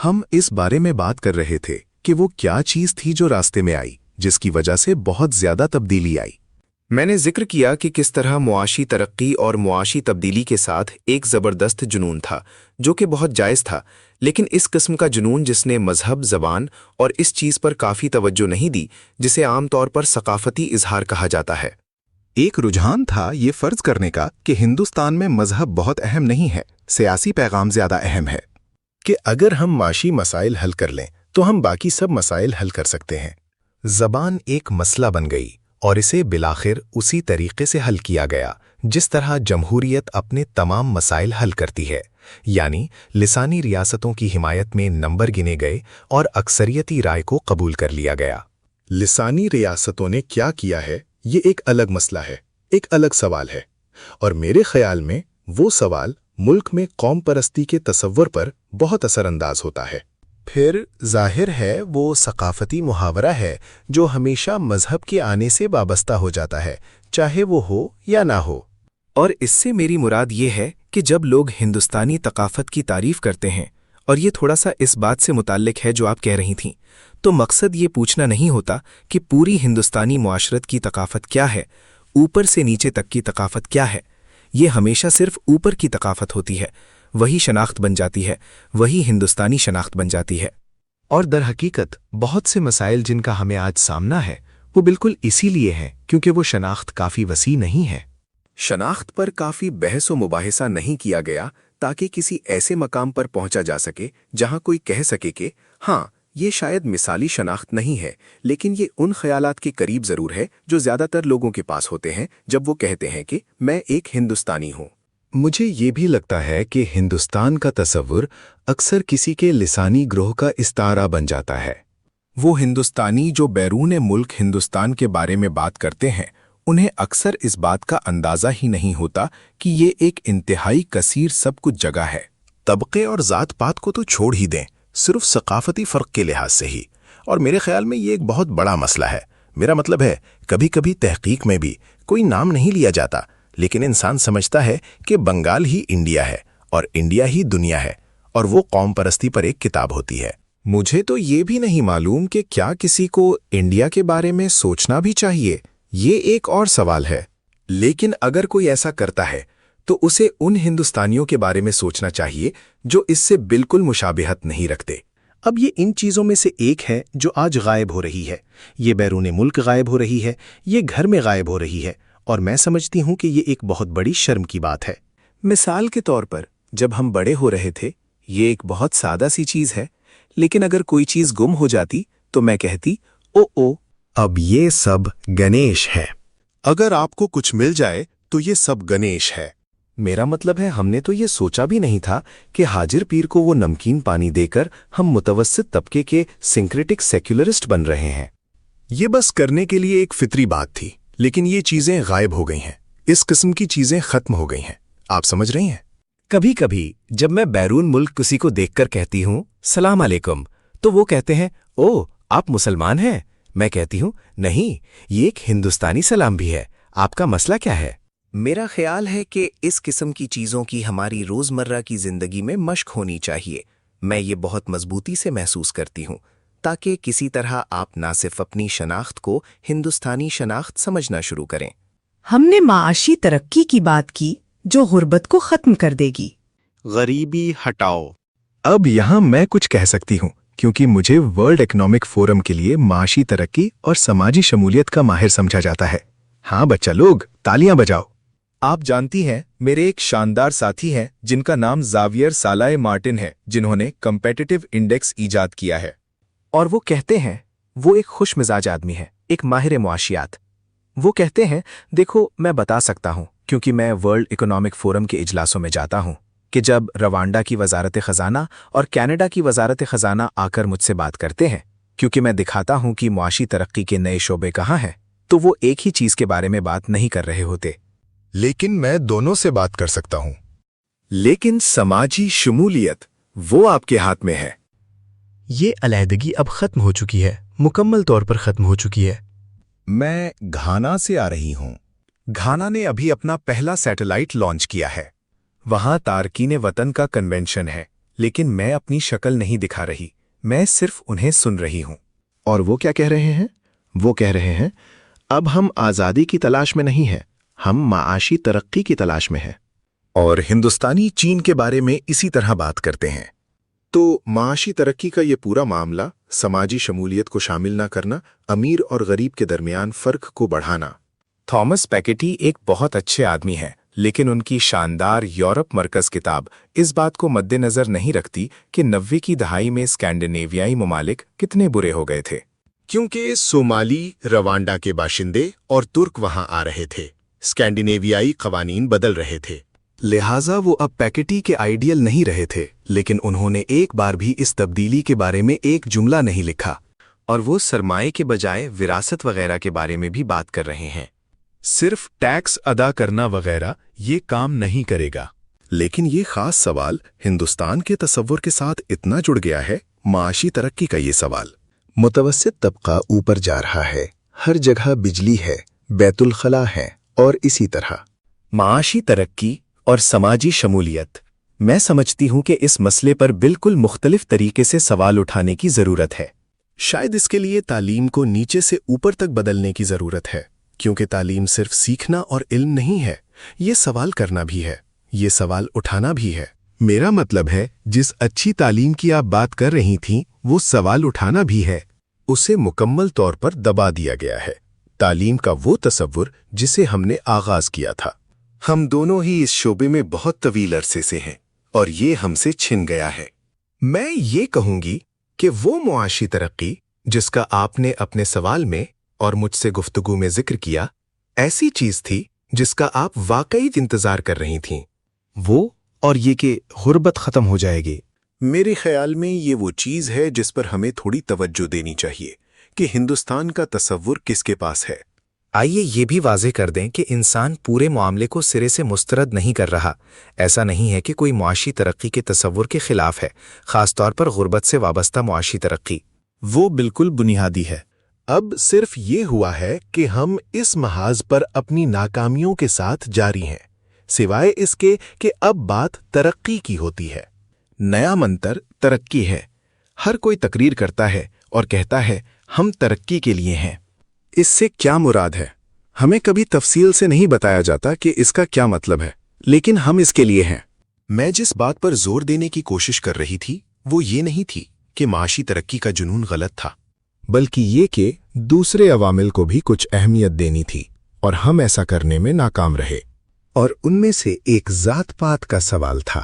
ہم اس بارے میں بات کر رہے تھے کہ وہ کیا چیز تھی جو راستے میں آئی جس کی وجہ سے بہت زیادہ تبدیلی آئی۔ میں نے ذکر کیا کہ کس طرح معاشی ترقی اور معاشی تبدیلی کے ساتھ ایک زبردست جنون تھا جو کہ بہت جائز تھا، لیکن اس قسم کا جنون جس نے مذہب، زبان اور اس چیز پر کافی توجہ نہیں دی جسے عام طور پر ثقافتی اظہار کہا جاتا ہے۔ ایک رجحان تھا یہ فرض کرنے کا کہ ہندوستان میں مذہب بہت اہم نہیں ہے، سیاسی پیغام زیادہ اہم ہے، کہ اگر ہم معاشی مسائل حل کر لیں تو ہم باقی سب مسائل حل کر سکتے ہیں۔ زبان ایک مسئلہ بن گئی اور اسے بالآخر اسی طریقے سے حل کیا گیا جس طرح جمہوریت اپنے تمام مسائل حل کرتی ہے، یعنی لسانی ریاستوں کی حمایت میں نمبر گنے گئے اور اکثریتی رائے کو قبول کر لیا گیا۔ لسانی ریاستوں نے کیا کیا ہے یہ ایک الگ مسئلہ ہے، ایک الگ سوال ہے، اور میرے خیال میں وہ سوال ملک میں قوم پرستی کے تصور پر بہت اثر انداز ہوتا ہے۔ پھر ظاہر ہے وہ ثقافتی محاورہ ہے جو ہمیشہ مذہب کے آنے سے وابستہ ہو جاتا ہے، چاہے وہ ہو یا نہ ہو۔ اور اس سے میری مراد یہ ہے کہ جب لوگ ہندوستانی ثقافت کی تعریف کرتے ہیں، اور یہ تھوڑا سا اس بات سے متعلق ہے جو آپ کہہ رہی تھیں، تو مقصد یہ پوچھنا نہیں ہوتا کہ پوری ہندوستانی معاشرت کی ثقافت کیا ہے، اوپر سے نیچے تک کی ثقافت کیا ہے۔ یہ ہمیشہ صرف اوپر کی ثقافت ہوتی ہے، وہی شناخت بن جاتی ہے، وہی ہندوستانی شناخت بن جاتی ہے۔ اور در حقیقت بہت سے مسائل جن کا ہمیں آج سامنا ہے وہ بالکل اسی لیے ہیں کیونکہ وہ شناخت کافی وسیع نہیں ہے۔ شناخت پر کافی بحث و مباحثہ نہیں کیا گیا تاکہ کسی ایسے مقام پر پہنچا جا سکے جہاں کوئی کہہ سکے کہ ہاں یہ شاید مثالی شناخت نہیں ہے، لیکن یہ ان خیالات کے قریب ضرور ہے جو زیادہ تر لوگوں کے پاس ہوتے ہیں جب وہ کہتے ہیں کہ میں ایک ہندوستانی ہوں۔ مجھے یہ بھی لگتا ہے کہ ہندوستان کا تصور اکثر کسی کے لسانی گروہ کا استعارہ بن جاتا ہے۔ وہ ہندوستانی جو بیرون ملک ہندوستان کے بارے میں بات کرتے ہیں انہیں اکثر اس بات کا اندازہ ہی نہیں ہوتا کہ یہ ایک انتہائی کثیر سب کچھ جگہ ہے۔ طبقے اور ذات پات کو تو چھوڑ ہی دیں، صرف ثقافتی فرق کے لحاظ سے ہی، اور میرے خیال میں یہ ایک بہت بڑا مسئلہ ہے۔ میرا مطلب ہے کبھی کبھی تحقیق میں بھی کوئی نام نہیں لیا جاتا، لیکن انسان سمجھتا ہے کہ بنگال ہی انڈیا ہے اور انڈیا ہی دنیا ہے، اور وہ قوم پرستی پر ایک کتاب ہوتی ہے۔ مجھے تو یہ بھی نہیں معلوم کہ کیا کسی کو انڈیا کے بارے میں سوچنا بھی چاہیے، یہ ایک اور سوال ہے۔ لیکن اگر کوئی ایسا کرتا ہے تو اسے ان ہندوستانیوں کے بارے میں سوچنا چاہیے جو اس سے بالکل مشابہت نہیں رکھتے۔ اب یہ ان چیزوں میں سے ایک ہے جو آج غائب ہو رہی ہے، یہ بیرون ملک غائب ہو رہی ہے، یہ گھر میں غائب ہو رہی ہے، اور میں سمجھتی ہوں کہ یہ ایک بہت بڑی شرم کی بات ہے۔ مثال کے طور پر جب ہم بڑے ہو رہے تھے، یہ ایک بہت سادہ سی چیز ہے، لیکن اگر کوئی چیز گم ہو جاتی تو میں کہتی او اب یہ سب گنیش ہے۔ اگر آپ کو کچھ مل جائے تو یہ سب گنیش ہے۔ میرا مطلب ہے ہم نے تو یہ سوچا بھی نہیں تھا کہ حاجر پیر کو وہ نمکین پانی دے کر ہم متوسط طبقے کے سنکریٹک سیکولرسٹ بن رہے ہیں۔ یہ بس کرنے کے لیے ایک فطری بات تھی، لیکن یہ چیزیں غائب ہو گئی ہیں، اس قسم کی چیزیں ختم ہو گئی ہیں۔ آپ سمجھ رہی ہیں؟ کبھی کبھی جب میں بیرون ملک کسی کو دیکھ کر کہتی ہوں سلام علیکم، تو وہ کہتے ہیں او آپ مسلمان ہیں؟ میں کہتی ہوں نہیں، یہ ایک ہندوستانی سلام بھی ہے، آپ کا مسئلہ کیا ہے؟ میرا خیال ہے کہ اس قسم کی چیزوں کی ہماری روزمرہ کی زندگی میں مشق ہونی چاہیے۔ میں یہ بہت مضبوطی سے محسوس کرتی ہوں، تاکہ کسی طرح آپ نہ صرف اپنی شناخت کو ہندوستانی شناخت سمجھنا شروع کریں۔ ہم نے معاشی ترقی کی بات کی جو غربت کو ختم کر دے گی۔ غریبی ہٹاؤ۔ اب یہاں میں کچھ کہہ سکتی ہوں کیونکہ مجھے ورلڈ اکنامک فورم کے لیے معاشی ترقی اور سماجی شمولیت کا ماہر سمجھا جاتا ہے۔ ہاں بچہ لوگ تالیاں بجاؤ۔ آپ جانتی ہیں میرے ایک شاندار ساتھی ہیں جن کا نام زاویئر سالائے مارٹن ہے، جنہوں نے کمپیٹیٹو انڈیکس ایجاد کیا ہے۔ اور وہ کہتے ہیں وہ ایک خوش مزاج آدمی ہے، ایک ماہر معاشیات۔ وہ کہتے ہیں دیکھو میں بتا سکتا ہوں کیونکہ میں ورلڈ اکنامک فورم کے اجلاسوں میں جاتا ہوں کہ جب روانڈا کی وزارت خزانہ اور کینیڈا کی وزارت خزانہ آ کر مجھ سے بات کرتے ہیں، کیونکہ میں دکھاتا ہوں کہ معاشی ترقی کے نئے شعبے کہاں ہیں، تو وہ ایک ہی چیز کے بارے میں بات نہیں کر رہے ہوتے۔ لیکن میں دونوں سے بات کر سکتا ہوں۔ لیکن سماجی شمولیت وہ آپ کے ہاتھ میں ہے۔ یہ علیحدگی اب ختم ہو چکی ہے، مکمل طور پر ختم ہو چکی ہے۔ میں گھانا سے آ رہی ہوں۔ گھانا نے ابھی اپنا پہلا سیٹلائٹ لانچ کیا ہے۔ وہاں تارکین وطن کا کنونشن ہے، لیکن میں اپنی شکل نہیں دکھا رہی، میں صرف انہیں سن رہی ہوں۔ اور وہ کیا کہہ رہے ہیں؟ وہ کہہ رہے ہیں اب ہم آزادی کی تلاش میں نہیں ہیں، ہم معاشی ترقی کی تلاش میں ہیں۔ اور ہندوستانی چین کے بارے میں اسی طرح بات کرتے ہیں۔ تو معاشی ترقی کا یہ پورا معاملہ سماجی شمولیت کو شامل نہ کرنا، امیر اور غریب کے درمیان فرق کو بڑھانا۔ تھامس پیکیٹی ایک بہت اچھے آدمی ہیں، لیکن ان کی شاندار یورپ مرکز کتاب اس بات کو مد نظر نہیں رکھتی کہ 90 کی دہائی میں اسکینڈینیویائی ممالک کتنے برے ہو گئے تھے۔ کیونکہ صومالی، روانڈا کے باشندے اور ترک وہاں آ رہے تھے، اسکینڈینیویائی قوانین بدل رہے تھے۔ لہٰذا وہ اب پیکیٹی کے آئیڈیل نہیں رہے تھے، لیکن انہوں نے ایک بار بھی اس تبدیلی کے بارے میں ایک جملہ نہیں لکھا، اور وہ سرمایہ کے بجائے وراثت وغیرہ کے بارے میں بھی بات کر رہے ہیں۔ صرف ٹیکس ادا کرنا وغیرہ یہ کام نہیں کرے گا۔ لیکن یہ خاص سوال ہندوستان کے تصور کے ساتھ اتنا جڑ گیا ہے، معاشی ترقی کا یہ سوال۔ متوسط طبقہ اوپر جا رہا ہے، ہر جگہ بجلی ہے، بیت الخلا ہے، اور اسی طرح معاشی ترقی اور سماجی شمولیت، میں سمجھتی ہوں کہ اس مسئلے پر بالکل مختلف طریقے سے سوال اٹھانے کی ضرورت ہے۔ شاید اس کے لیے تعلیم کو نیچے سے اوپر تک بدلنے کی ضرورت ہے، کیونکہ تعلیم صرف سیکھنا اور علم نہیں ہے، یہ سوال کرنا بھی ہے، یہ سوال اٹھانا بھی ہے۔ میرا مطلب ہے جس اچھی تعلیم کی آپ بات کر رہی تھیں وہ سوال اٹھانا بھی ہے، اسے مکمل طور پر دبا دیا گیا ہے۔ تعلیم کا وہ تصور جسے ہم نے آغاز کیا تھا۔ ہم دونوں ہی اس شعبے میں بہت طویل عرصے سے ہیں اور یہ ہم سے چھن گیا ہے۔ میں یہ کہوں گی کہ وہ معاشی ترقی جس کا آپ نے اپنے سوال میں اور مجھ سے گفتگو میں ذکر کیا، ایسی چیز تھی جس کا آپ واقعی انتظار کر رہی تھیں۔ وہ اور یہ کہ غربت ختم ہو جائے گی۔ میرے خیال میں یہ وہ چیز ہے جس پر ہمیں تھوڑی توجہ دینی چاہیے کہ ہندوستان کا تصور کس کے پاس ہے۔ آئیے یہ بھی واضح کر دیں کہ انسان پورے معاملے کو سرے سے مسترد نہیں کر رہا۔ ایسا نہیں ہے کہ کوئی معاشی ترقی کے تصور کے خلاف ہے، خاص طور پر غربت سے وابستہ معاشی ترقی۔ وہ بالکل بنیادی ہے۔ اب صرف یہ ہوا ہے کہ ہم اس محاذ پر اپنی ناکامیوں کے ساتھ جاری ہیں، سوائے اس کے کہ اب بات ترقی کی ہوتی ہے۔ نیا منتر ترقی ہے۔ ہر کوئی تقریر کرتا ہے اور کہتا ہے ہم ترقی کے لیے ہیں۔ اس سے کیا مراد ہے؟ ہمیں کبھی تفصیل سے نہیں بتایا جاتا کہ اس کا کیا مطلب ہے، لیکن ہم اس کے لیے ہیں۔ میں جس بات پر زور دینے کی کوشش کر رہی تھی وہ یہ نہیں تھی کہ معاشی ترقی کا جنون غلط تھا، بلکہ یہ کہ دوسرے عوامل کو بھی کچھ اہمیت دینی تھی اور ہم ایسا کرنے میں ناکام رہے۔ اور ان میں سے ایک ذات پات کا سوال تھا۔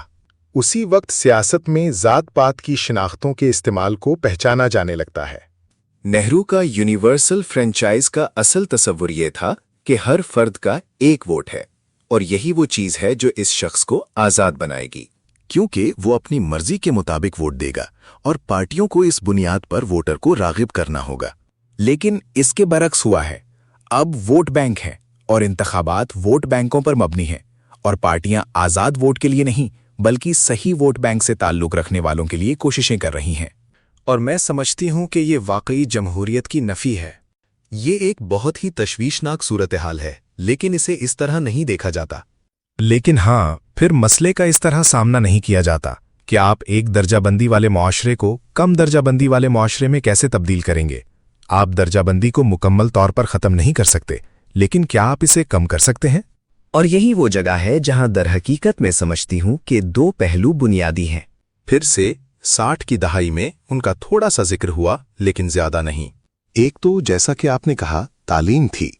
اسی وقت سیاست میں ذات پات کی شناختوں کے استعمال کو پہچانا جانے لگتا ہے۔ نہرو کا یونیورسل فرنچائز کا اصل تصور یہ تھا کہ ہر فرد کا ایک ووٹ ہے، اور یہی وہ چیز ہے جو اس شخص کو آزاد بنائے گی، کیونکہ وہ اپنی مرضی کے مطابق ووٹ دے گا اور پارٹیوں کو اس بنیاد پر ووٹر کو راغب کرنا ہوگا۔ لیکن اس کے برعکس ہوا ہے۔ اب ووٹ بینک ہیں اور انتخابات ووٹ بینکوں پر مبنی ہیں، اور پارٹیاں آزاد ووٹ کے لیے نہیں بلکہ صحیح ووٹ بینک سے تعلق رکھنے والوں کے لیے کوششیں کر رہی ہیں۔ اور میں سمجھتی ہوں کہ یہ واقعی جمہوریت کی نفی ہے۔ یہ ایک بہت ہی تشویشناک صورتحال ہے، لیکن اسے اس طرح نہیں دیکھا جاتا۔ لیکن ہاں، پھر مسئلے کا اس طرح سامنا نہیں کیا جاتا کہ آپ ایک درجہ بندی والے معاشرے کو کم درجہ بندی والے معاشرے میں کیسے تبدیل کریں گے۔ آپ درجہ بندی کو مکمل طور پر ختم نہیں کر سکتے، لیکن کیا آپ اسے کم کر سکتے ہیں؟ اور یہی وہ جگہ ہے جہاں در حقیقت میں سمجھتی ہوں کہ دو پہلو بنیادی ہیں۔ پھر سے 60 کی دہائی میں ان کا تھوڑا سا ذکر ہوا، لیکن زیادہ نہیں۔ ایک تو جیسا کہ آپ نے کہا تعلیم تھی۔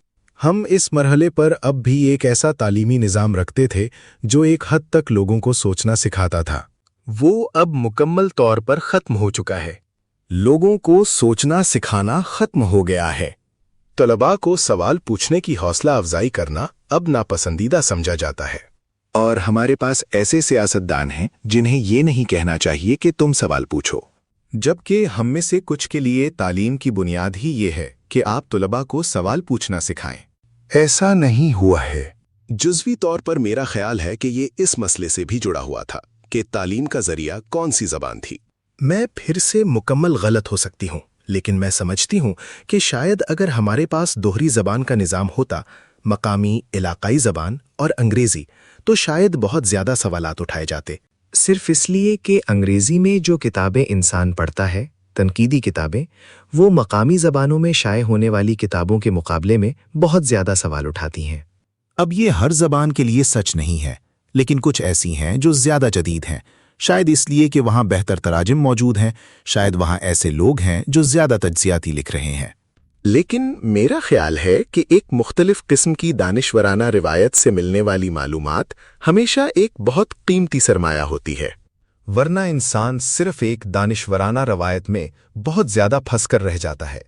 ہم اس مرحلے پر اب بھی ایک ایسا تعلیمی نظام رکھتے تھے جو ایک حد تک لوگوں کو سوچنا سکھاتا تھا۔ وہ اب مکمل طور پر ختم ہو چکا ہے۔ لوگوں کو سوچنا سکھانا ختم ہو گیا ہے۔ طلباء کو سوال پوچھنے کی حوصلہ افزائی کرنا اب ناپسندیدہ سمجھا جاتا ہے۔ اور ہمارے پاس ایسے سیاستدان ہیں جنہیں یہ نہیں کہنا چاہیے کہ تم سوال پوچھو، جبکہ ہم میں سے کچھ کے لیے تعلیم کی بنیاد ہی یہ ہے کہ آپ طلباء کو سوال پوچھنا سکھائیں۔ ایسا نہیں ہوا ہے۔ جزوی طور پر میرا خیال ہے کہ یہ اس مسئلے سے بھی جڑا ہوا تھا کہ تعلیم کا ذریعہ کون سی زبان تھی۔ میں پھر سے مکمل غلط ہو سکتی ہوں، لیکن میں سمجھتی ہوں کہ شاید اگر ہمارے پاس دوہری زبان کا نظام ہوتا، مقامی علاقائی زبان اور انگریزی، تو شاید بہت زیادہ سوالات اٹھائے جاتے۔ صرف اس لیے کہ انگریزی میں جو کتابیں انسان پڑھتا ہے، تنقیدی کتابیں، وہ مقامی زبانوں میں شائع ہونے والی کتابوں کے مقابلے میں بہت زیادہ سوال اٹھاتی ہیں۔ اب یہ ہر زبان کے لیے سچ نہیں ہے، لیکن کچھ ایسی ہیں جو زیادہ جدید ہیں، شاید اس لیے کہ وہاں بہتر تراجم موجود ہیں، شاید وہاں ایسے لوگ ہیں جو زیادہ تجزیاتی لکھ رہے ہیں۔ لیکن میرا خیال ہے کہ ایک مختلف قسم کی دانشورانہ روایت سے ملنے والی معلومات ہمیشہ ایک بہت قیمتی سرمایہ ہوتی ہے۔ ورنہ انسان صرف ایک دانشورانہ روایت میں بہت زیادہ پھنس کر رہ جاتا ہے۔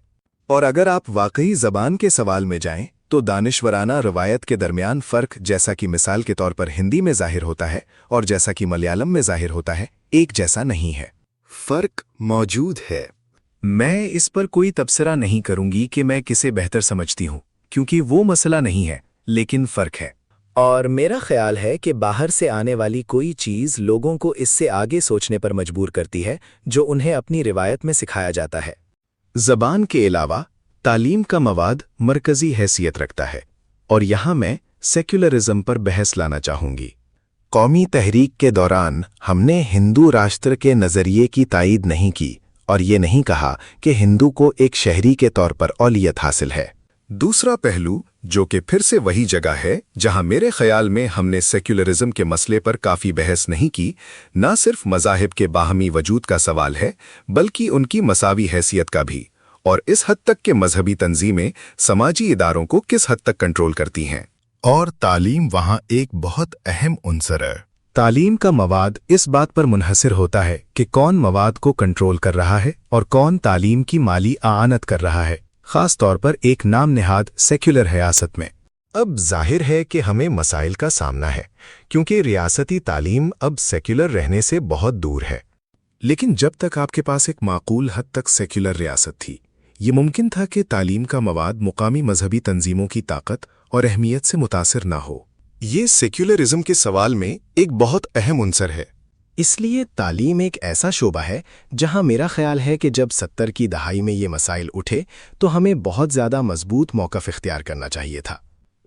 اور اگر آپ واقعی زبان کے سوال میں جائیں تو دانشورانہ روایت کے درمیان فرق، جیسا کہ مثال کے طور پر ہندی میں ظاہر ہوتا ہے اور جیسا کہ ملیالم میں ظاہر ہوتا ہے، ایک جیسا نہیں ہے۔ فرق موجود ہے۔ میں اس پر کوئی تبصرہ نہیں کروں گی کہ میں کسے بہتر سمجھتی ہوں، کیونکہ وہ مسئلہ نہیں ہے، لیکن فرق ہے۔ اور میرا خیال ہے کہ باہر سے آنے والی کوئی چیز لوگوں کو اس سے آگے سوچنے پر مجبور کرتی ہے جو انہیں اپنی روایت میں سکھایا جاتا ہے۔ زبان کے علاوہ تعلیم کا مواد مرکزی حیثیت رکھتا ہے، اور یہاں میں سیکولرزم پر بحث لانا چاہوں گی۔ قومی تحریک کے دوران ہم نے ہندو راشٹر کے نظریے کی تائید نہیں کی اور یہ نہیں کہا کہ ہندو کو ایک شہری کے طور پر اولیت حاصل ہے۔ دوسرا پہلو، جو کہ پھر سے وہی جگہ ہے جہاں میرے خیال میں ہم نے سیکولرزم کے مسئلے پر کافی بحث نہیں کی، نہ صرف مذاہب کے باہمی وجود کا سوال ہے بلکہ ان کی مساوی حیثیت کا بھی، اور اس حد تک کہ مذہبی تنظیمیں سماجی اداروں کو کس حد تک کنٹرول کرتی ہیں۔ اور تعلیم وہاں ایک بہت اہم عنصر ہے۔ تعلیم کا مواد اس بات پر منحصر ہوتا ہے کہ کون مواد کو کنٹرول کر رہا ہے اور کون تعلیم کی مالی اعانت کر رہا ہے، خاص طور پر ایک نام نہاد سیکولر ریاست میں۔ اب ظاہر ہے کہ ہمیں مسائل کا سامنا ہے، کیونکہ ریاستی تعلیم اب سیکولر رہنے سے بہت دور ہے۔ لیکن جب تک آپ کے پاس ایک معقول حد تک سیکولر ریاست تھی، یہ ممکن تھا کہ تعلیم کا مواد مقامی مذہبی تنظیموں کی طاقت اور اہمیت سے متاثر نہ ہو۔ یہ سیکولرزم کے سوال میں ایک بہت اہم عنصر ہے۔ اس لیے تعلیم ایک ایسا شعبہ ہے جہاں میرا خیال ہے کہ جب 70 کی دہائی میں یہ مسائل اٹھے تو ہمیں بہت زیادہ مضبوط موقف اختیار کرنا چاہیے تھا۔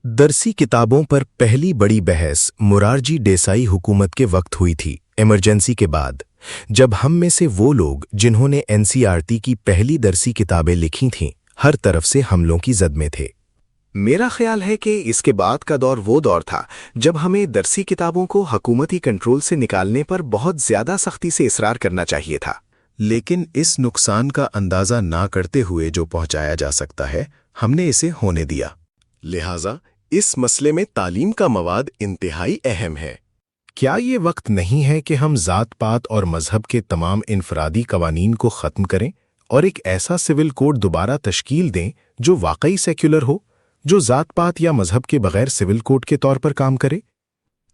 درسی کتابوں پر پہلی بڑی بحث مورارجی دیسائی حکومت کے وقت ہوئی تھی، ایمرجنسی کے بعد، جب ہم میں سے وہ لوگ جنہوں نے NCERT کی پہلی درسی کتابیں لکھی تھیں ہر طرف سے حملوں کی زد میں تھے۔ میرا خیال ہے کہ اس کے بعد کا دور وہ دور تھا جب ہمیں درسی کتابوں کو حکومتی کنٹرول سے نکالنے پر بہت زیادہ سختی سے اصرار کرنا چاہیے تھا، لیکن اس نقصان کا اندازہ نہ کرتے ہوئے جو پہنچایا جا سکتا ہے ہم نے اسے ہونے دیا۔ لہٰذا اس مسئلے میں تعلیم کا مواد انتہائی اہم ہے۔ کیا یہ وقت نہیں ہے کہ ہم ذات پات اور مذہب کے تمام انفرادی قوانین کو ختم کریں اور ایک ایسا سول کوڈ دوبارہ تشکیل دیں جو واقعی سیکولر ہو، جو ذات پات یا مذہب کے بغیر سول کوڈ کے طور پر کام کرے؟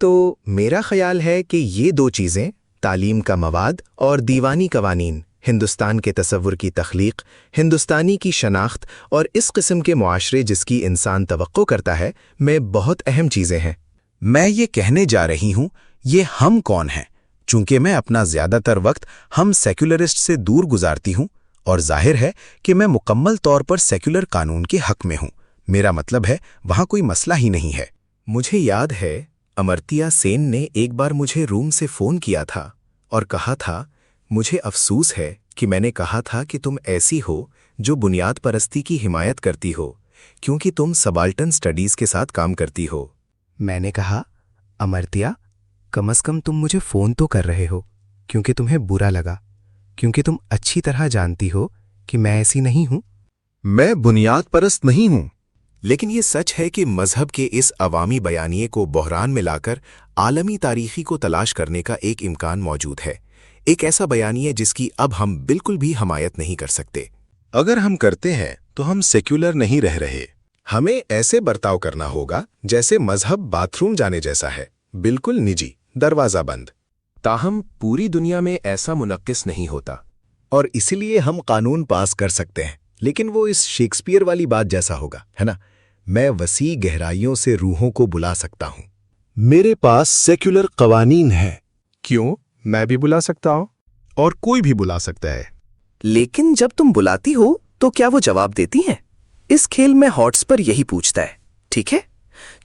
تو میرا خیال ہے کہ یہ دو چیزیں، تعلیم کا مواد اور دیوانی قوانین، ہندوستان کے تصور کی تخلیق، ہندوستانی کی شناخت اور اس قسم کے معاشرے جس کی انسان توقع کرتا ہے، میں بہت اہم چیزیں ہیں۔ میں یہ کہنے جا رہی ہوں یہ ہم کون ہیں، چونکہ میں اپنا زیادہ تر وقت ہم سیکولرسٹ سے دور گزارتی ہوں اور ظاہر ہے کہ میں مکمل طور پر سیکولر قانون کے حق میں ہوں۔ میرا مطلب ہے وہاں کوئی مسئلہ ہی نہیں ہے۔ مجھے یاد ہے امرتیا سین نے ایک بار مجھے روم سے فون کیا تھا اور کہا تھا، مجھے افسوس ہے کہ میں نے کہا تھا کہ تم ایسی ہو جو بنیاد پرستی کی حمایت کرتی ہو کیونکہ تم سبالٹن سٹڈیز کے ساتھ کام کرتی ہو۔ میں نے کہا، امرتیا، کم از کم تم مجھے فون تو کر رہے ہو کیونکہ تمہیں برا لگا، کیونکہ تم اچھی طرح جانتی ہو کہ میں ایسی نہیں ہوں۔ میں بنیاد پرست نہیں ہوں۔ لیکن یہ سچ ہے کہ مذہب کے اس عوامی بیانیے کو بحران میں لا کر عالمی تاریخی کو تلاش کرنے کا ایک امکان موجود ہے، ایک ایسا بیانیے جس کی اب ہم بالکل بھی حمایت نہیں کر سکتے۔ اگر ہم کرتے ہیں تو ہم سیکولر نہیں رہ رہے۔ ہمیں ایسے برتاؤ کرنا ہوگا جیسے مذہب باتھ روم جانے جیسا ہے، بالکل نجی، دروازہ بند۔ تاہم پوری دنیا میں ایسا منعکس نہیں ہوتا، اور اسی لیے ہم قانون پاس کر سکتے ہیں، لیکن وہ اس شیکسپیئر والی بات جیسا ہوگا، ہے نا؟ میں وسیع گہرائیوں سے روحوں کو بلا سکتا ہوں۔ میرے پاس سیکولر قوانین ہیں۔ کیوں؟ میں بھی بلا سکتا ہوں اور کوئی بھی بلا سکتا ہے۔ لیکن جب تم بلاتی ہو تو کیا وہ جواب دیتی ہیں؟ اس کھیل میں ہاٹس پر یہی پوچھتا ہے، ٹھیک ہے؟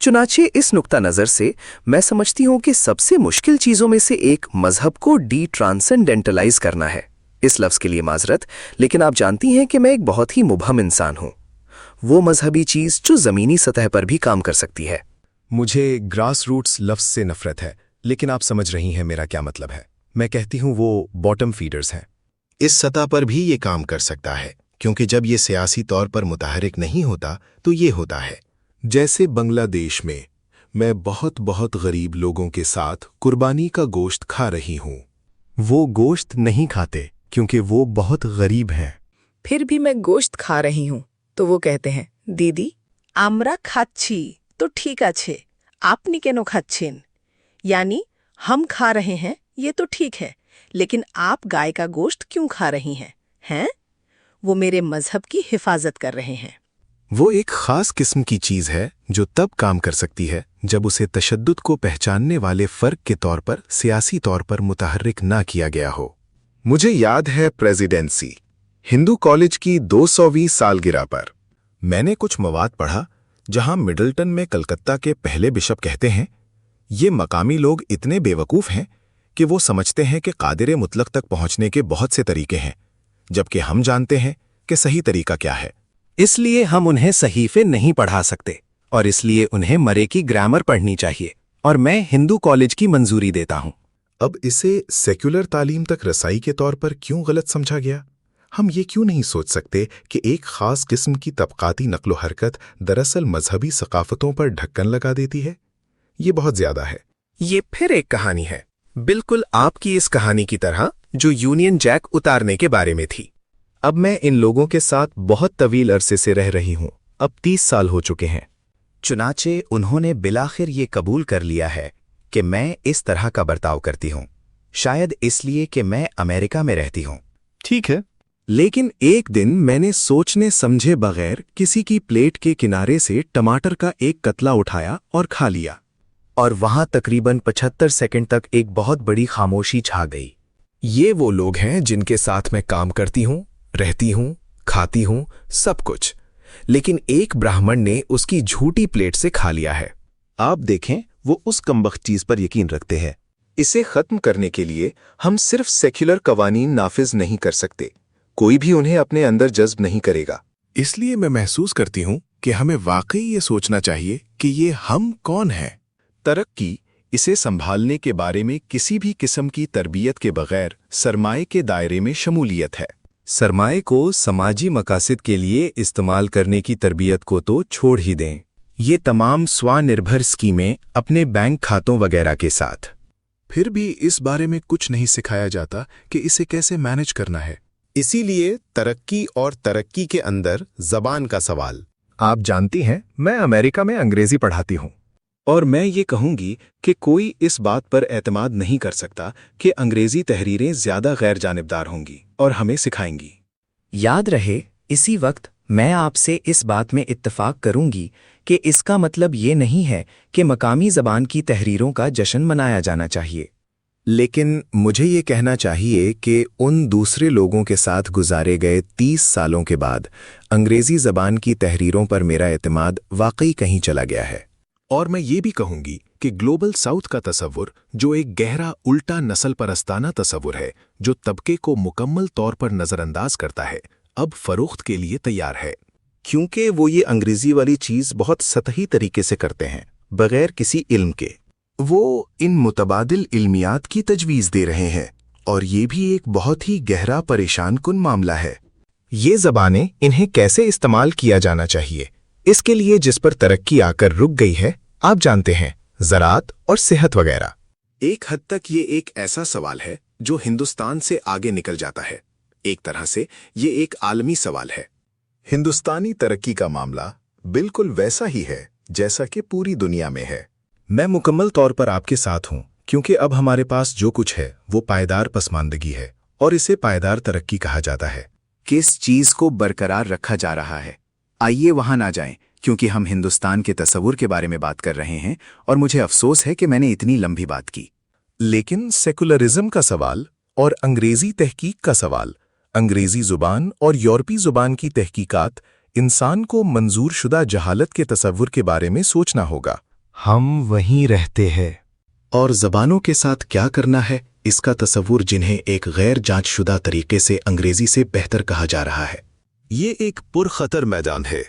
چنانچہ اس نقطہ نظر سے میں سمجھتی ہوں کہ سب سے مشکل چیزوں میں سے ایک مذہب کو ڈی ٹرانسنڈنٹلائز کرنا ہے۔ اس لفظ کے لیے معذرت، لیکن آپ جانتی ہیں کہ میں ایک بہت ہی مبہم انسان ہوں، وہ مذہبی چیز جو زمینی سطح پر بھی کام کر سکتی ہے۔ مجھے گراس روٹس لفظ سے نفرت ہے، لیکن آپ سمجھ رہی ہیں میرا کیا مطلب ہے۔ میں کہتی ہوں وہ باٹم فیڈرز ہیں۔ اس سطح پر بھی یہ کام کر سکتا ہے، کیونکہ جب یہ سیاسی طور پر متحرک نہیں ہوتا تو یہ ہوتا ہے۔ جیسے بنگلہ دیش میں بہت غریب لوگوں کے ساتھ قربانی کا گوشت کھا رہی ہوں۔ وہ گوشت نہیں کھاتے کیونکہ وہ بہت غریب ہیں۔ پھر بھی میں گوشت کھا رہی ہوں تو وہ کہتے ہیں، دیدی আমরা খাচ্ছি تو ٹھیک আছে আপনি কেন খাচ্ছেন؟ یعنی ہم کھا رہے ہیں یہ تو ٹھیک ہے، لیکن آپ گائے کا گوشت کیوں کھا رہی ہیں؟ وہ میرے مذہب کی حفاظت کر رہے ہیں۔ وہ ایک خاص قسم کی چیز ہے جو تب کام کر سکتی ہے جب اسے تشدد کو پہچاننے والے فرق کے طور پر سیاسی طور پر متحرک نہ کیا گیا ہو۔ مجھے یاد ہے پریزیڈنسی، ہندو کالج کی 200ویں سالگرہ پر میں نے کچھ مواد پڑھا جہاں مڈلٹن میں کلکتہ کے پہلے بشپ کہتے ہیں، یہ مقامی لوگ اتنے بے وقوف ہیں کہ وہ سمجھتے ہیں کہ قادر مطلق تک پہنچنے کے بہت سے طریقے ہیں، جبکہ ہم جانتے ہیں کہ صحیح طریقہ کیا ہے۔ اس لیے ہم انہیں صحیفے نہیں پڑھا سکتے، اور اس لیے انہیں مرے کی گرامر پڑھنی چاہیے، اور میں ہندو کالج کی منظوری دیتا ہوں۔ اب اسے سیکولر تعلیم تک رسائی کے طور پر کیوں غلط سمجھا گیا؟ ہم یہ کیوں نہیں سوچ سکتے کہ ایک خاص قسم کی طبقاتی نقل و حرکت دراصل مذہبی ثقافتوں پر ڈھکن لگا دیتی ہے؟ یہ بہت زیادہ ہے۔ یہ پھر ایک کہانی ہے، بالکل آپ کی اس کہانی کی طرح جو یونین جیک اتارنے کے بارے میں تھی۔ اب میں ان لوگوں کے ساتھ بہت طویل عرصے سے رہ رہی ہوں، اب 30 سال ہو چکے ہیں۔ چنانچہ انہوں نے بالآخر یہ قبول کر لیا ہے کہ میں اس طرح کا برتاؤ کرتی ہوں، شاید اس لیے کہ میں امریکہ میں رہتی ہوں۔ ٹھیک ہے، لیکن ایک دن میں نے سوچنے سمجھے بغیر کسی کی پلیٹ کے کنارے سے ٹماٹر کا ایک کتلا اٹھایا اور کھا لیا۔ और वहां तकरीबन 75 सेकंड तक एक बहुत बड़ी खामोशी छा गई। ये वो लोग हैं जिनके साथ मैं काम करती हूँ, रहती हूँ, खाती हूँ, सब कुछ, लेकिन एक ब्राह्मण ने उसकी झूठी प्लेट से खा लिया है। आप देखें, वो उस कमबख्त चीज पर यकीन रखते हैं। इसे खत्म करने के लिए हम सिर्फ सेक्युलर कवानीन नाफिज नहीं कर सकते, कोई भी उन्हें अपने अंदर जज्ब नहीं करेगा। इसलिए मैं महसूस करती हूँ कि हमें वाकई ये सोचना चाहिए कि ये हम कौन हैं। तरक्की इसे संभालने के बारे में किसी भी किस्म की तरबियत के बगैर सरमाए के दायरे में शमूलियत है। सरमाए को समाजी मकासद के लिए इस्तेमाल करने की तरबियत को तो छोड़ ही दें। ये तमाम स्वनिर्भर स्कीमें अपने बैंक खातों वगैरह के साथ। फिर भी इस बारे में कुछ नहीं सिखाया जाता कि इसे कैसे मैनेज करना है। इसीलिए तरक्की और तरक्की के अंदर जबान का सवाल। आप जानती हैं, मैं अमेरिका में अंग्रेजी पढ़ाती हूँ, और मैं ये कहूँगी कि कोई इस बात पर एतमाद नहीं कर सकता कि अंग्रेजी तहरीरें ज्यादा गैर जानिबदार होंगी और हमें सिखाएंगी। याद रहे, इसी वक्त मैं आपसे इस बात में इत्तफाक करूंगी कि इसका मतलब ये नहीं है कि मकामी ज़बान की तहरीरों का जश्न मनाया जाना चाहिए। लेकिन मुझे ये कहना चाहिए कि उन दूसरे लोगों के साथ गुजारे गए 30 सालों के बाद अंग्रेजी ज़बान की तहरीरों पर मेरा एतमाद वाकई कहीं चला गया है। और मैं ये भी कहूंगी कि ग्लोबल साउथ का तसव्वुर, जो एक गहरा उल्टा नस्ल परस्ताना तसव्वुर है जो तबके को मुकम्मल तौर पर नज़रअंदाज करता है, अब फरोख्त के लिए तैयार है। क्योंकि वो ये अंग्रेजी वाली चीज़ बहुत सतही तरीके से करते हैं, बगैर किसी इल्म के। वो इन मुतबादिल इल्मियात की तजवीज़ दे रहे हैं, और ये भी एक बहुत ही गहरा परेशान कुन मामला है। ये ज़बानें, इन्हें कैसे इस्तेमाल किया जाना चाहिए, इसके लिए जिस पर तरक्की आकर रुक गई है, आप जानते हैं, ज़राअत और सेहत वगैरह। एक हद तक ये एक ऐसा सवाल है जो हिंदुस्तान से आगे निकल जाता है। एक तरह से ये एक आलमी सवाल है। हिंदुस्तानी तरक्की का मामला बिल्कुल वैसा ही है जैसा कि पूरी दुनिया में है। मैं मुकम्मल तौर पर आपके साथ हूं, क्योंकि अब हमारे पास जो कुछ है वो पायदार पसमानदगी है, और इसे पायदार तरक्की कहा जाता है। किस चीज़ को बरकरार रखा जा रहा है? आइए वहां ना जाएं, क्योंकि हम हिंदुस्तान के तसव्वुर के बारे में बात कर रहे हैं, और मुझे अफसोस है कि मैंने इतनी लंबी बात की। लेकिन सेकुलरिज्म का सवाल और अंग्रेजी तहकीक का सवाल, अंग्रेजी जुबान और यूरोपी जुबान की तहकीकात, इंसान को मंजूर शुदा जहालत के तसव्वुर के बारे में सोचना होगा। हम वहीं रहते हैं, और ज़बानों के साथ क्या करना है, इसका तसव्वुर जिन्हें एक गैर जांचशुदा तरीके से अंग्रेजी से बेहतर कहा जा रहा है। ये एक पुरखतर मैदान है।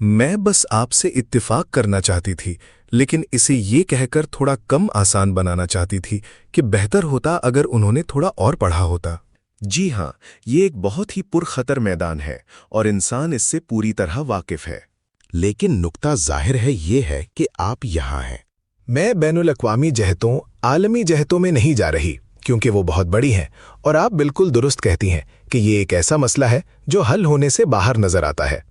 मैं बस आपसे इत्तिफाक करना चाहती थी, लेकिन इसे ये कहकर थोड़ा कम आसान बनाना चाहती थी कि बेहतर होता अगर उन्होंने थोड़ा और पढ़ा होता। जी हाँ, ये एक बहुत ही पुरखतर मैदान है और इंसान इससे पूरी तरह वाकिफ है। लेकिन नुक्ता जाहिर है ये है कि आप यहाँ हैं। मैं बैनुल अक़वामी जहतों, आलमी जहतों में नहीं जा रही, क्योंकि वो बहुत बड़ी हैं, और आप बिल्कुल दुरुस्त कहती हैं कि ये एक ऐसा मसला है जो हल होने से बाहर नजर आता है।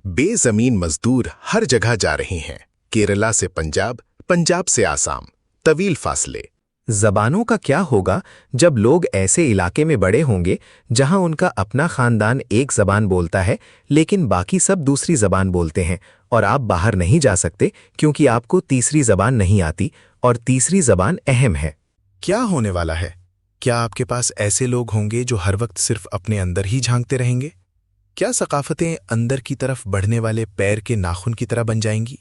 बेज़मीन मजदूर हर जगह जा रही हैं, केरला से पंजाब, पंजाब से आसाम, तवील फासले। ज़बानों का क्या होगा जब लोग ऐसे इलाके में बड़े होंगे जहां उनका अपना ख़ानदान एक ज़बान बोलता है लेकिन बाकी सब दूसरी ज़बान बोलते हैं, और आप बाहर नहीं जा सकते क्योंकि आपको तीसरी ज़बान नहीं आती, और तीसरी ज़बान अहम है। क्या होने वाला है? क्या आपके पास ऐसे लोग होंगे जो हर वक्त सिर्फ अपने अंदर ही झांकते रहेंगे? क्या सकाफतें अंदर की तरफ बढ़ने वाले पैर के नाखून की तरह बन जाएंगी?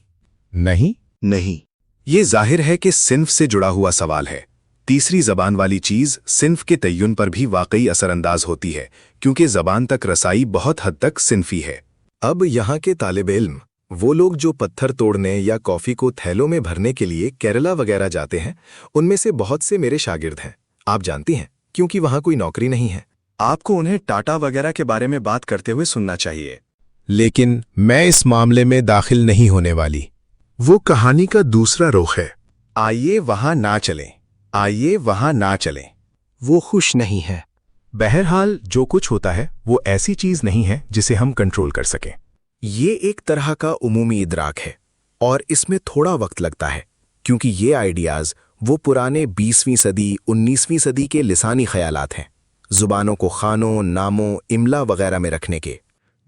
नहीं, ये जाहिर है कि सिन्फ से जुड़ा हुआ सवाल है। तीसरी ज़बान वाली चीज़ सिन्फ के तय्युन पर भी वाकई असरअंदाज होती है, क्योंकि ज़बान तक रसाई बहुत हद तक सिन्फी है। अब यहाँ के तालिब इल्म, वो लोग जो पत्थर तोड़ने या कॉफ़ी को थैलों में भरने के लिए केरला वगैरह जाते हैं, उनमें से बहुत से मेरे शागिर्द हैं। आप जानती हैं, क्योंकि वहाँ कोई नौकरी नहीं है। आपको उन्हें टाटा वगैरह के बारे में बात करते हुए सुनना चाहिए। लेकिन मैं इस मामले में दाखिल नहीं होने वाली। वो कहानी का दूसरा रुख है। आइए वहां ना चलें, आइए वहां ना चलें। वो खुश नहीं है। बहरहाल जो कुछ होता है वो ऐसी चीज़ नहीं है जिसे हम कंट्रोल कर सकें। ये एक तरह का उमूमी इदराक है, और इसमें थोड़ा वक्त लगता है, क्योंकि ये आइडियाज़ वो पुराने 20वीं सदी 19वीं सदी के लिसानी ख्यालात हैं, ज़ुबानों को खानों, नामों, इमला वगैरह में रखने के।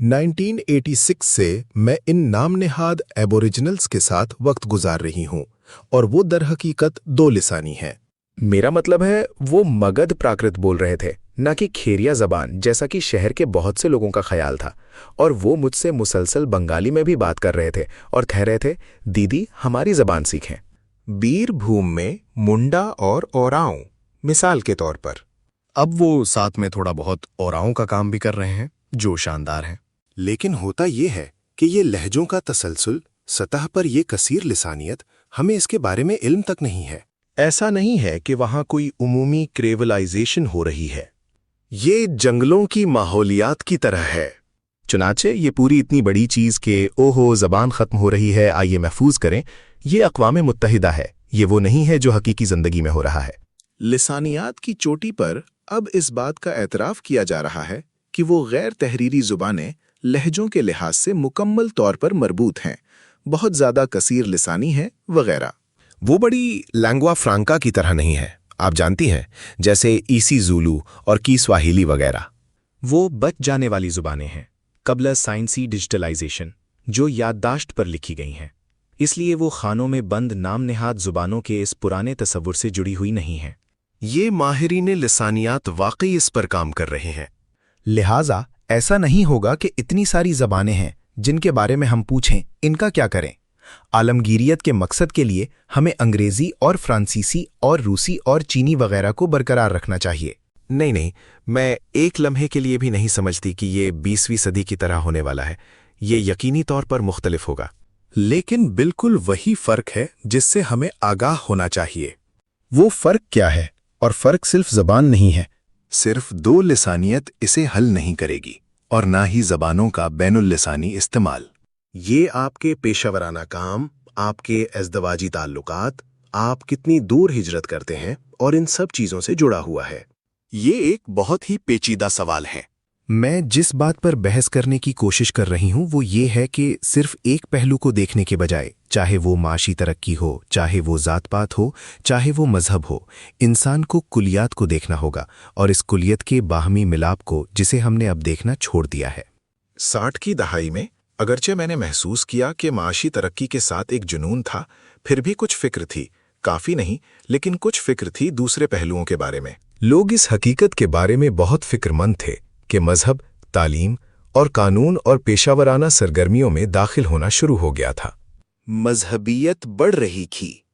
1986 से मैं इन नाम नेहाद एबोरिजिनल्स के साथ वक्त गुजार रही हूँ और वो दरहकीकत दो लिसानी है। मेरा मतलब है वो मगध प्राकृत बोल रहे थे, न कि खेरिया जबान जैसा कि शहर के बहुत से लोगों का ख्याल था। और वो मुझसे मुसलसल बंगाली में भी बात कर रहे थे और कह रहे थे, दीदी हमारी जबान सीखें। बीरभूम में मुंडा और ओरांव मिसाल के तौर पर। अब वो साथ में थोड़ा बहुत औराओं का काम भी कर रहे हैं जो शानदार है। लेकिन होता ये है कि ये लहजों का तसलसल, सतह पर ये कसीर लिसानियत, हमें इसके बारे में इल्म तक नहीं है। ऐसा नहीं है कि वहां कोई उमूमी क्रेवलाइजेशन हो रही है। ये जंगलों की माहौलियात की तरह है। चुनाचे ये पूरी इतनी बड़ी चीज के ओहो जबान खत्म हो रही है, आइए महफूज करें, ये अक़वाम मुत्तहिदा है, ये वो नहीं है जो हकीकी जिंदगी में हो रहा है। लिसानियात की चोटी पर अब इस बात का एतराफ़ किया जा रहा है कि वो गैर तहरीरी ज़ुबानें लहजों के लिहाज से मुकम्मल तौर पर मरबूत हैं, बहुत ज़्यादा कसीर लिसानी है वगैरह। वो बड़ी लैंग्वा फ्रांका की तरह नहीं है, आप जानती हैं, जैसे ईसी ज़ूलू और की स्वाहिली वगैरह। वो बच जाने वाली ज़ुबानें हैं कबल साइंसी डिजिटलाइजेशन, जो याददाश्त पर लिखी गई हैं। इसलिए वो खानों में बंद नाम नेहाद ज़ुबानों के इस पुराने तसव्वुर से जुड़ी हुई नहीं हैं। ये माहिरीन लिसानियात वाकई इस पर काम कर रहे हैं। लिहाजा ऐसा नहीं होगा कि इतनी सारी ज़बानें हैं जिनके बारे में हम पूछें इनका क्या करें। आलमगीरियत के मकसद के लिए हमें अंग्रेज़ी और फ्रांसीसी और रूसी और चीनी वगैरह को बरकरार रखना चाहिए। नहीं, मैं एक लम्हे के लिए भी नहीं समझती कि ये 20वीं सदी की तरह होने वाला है। ये यकीनी तौर पर मुख्तलिफ होगा। लेकिन बिल्कुल वही फ़र्क है जिससे हमें आगाह होना चाहिए। वो फ़र्क क्या है? और फ़र्क सिर्फ ज़बान नहीं है। सिर्फ दो लिसानियत इसे हल नहीं करेगी, और ना ही ज़बानों का बैनुल लिसानी इस्तेमाल। ये आपके पेशावराना काम, आपके अज़दवाजी ताल्लुकात, आप कितनी दूर हिजरत करते हैं और इन सब चीज़ों से जुड़ा हुआ है। ये एक बहुत ही पेचीदा सवाल है। मैं जिस बात पर बहस करने की कोशिश कर रही हूं वो ये है कि सिर्फ एक पहलू को देखने के बजाय, चाहे वो माशी तरक्की हो, चाहे वो ज़ात पात हो, चाहे वो मजहब हो, इंसान को कुलियात को देखना होगा, और इस कुलियत के बाहमी मिलाप को जिसे हमने अब देखना छोड़ दिया है। 60 की दहाई में अगरचे मैंने महसूस किया कि माशी तरक्की के साथ एक जुनून था, फिर भी कुछ फिक्र थी, काफ़ी नहीं लेकिन कुछ फिक्र थी दूसरे पहलुओं के बारे में। लोग इस हकीकत के बारे में बहुत फिक्रमंद थे कि मजहब, तालीम और कानून और पेशावराना सरगर्मियों में दाखिल होना शुरू हो गया था। मजहबियत बढ़ रही थी,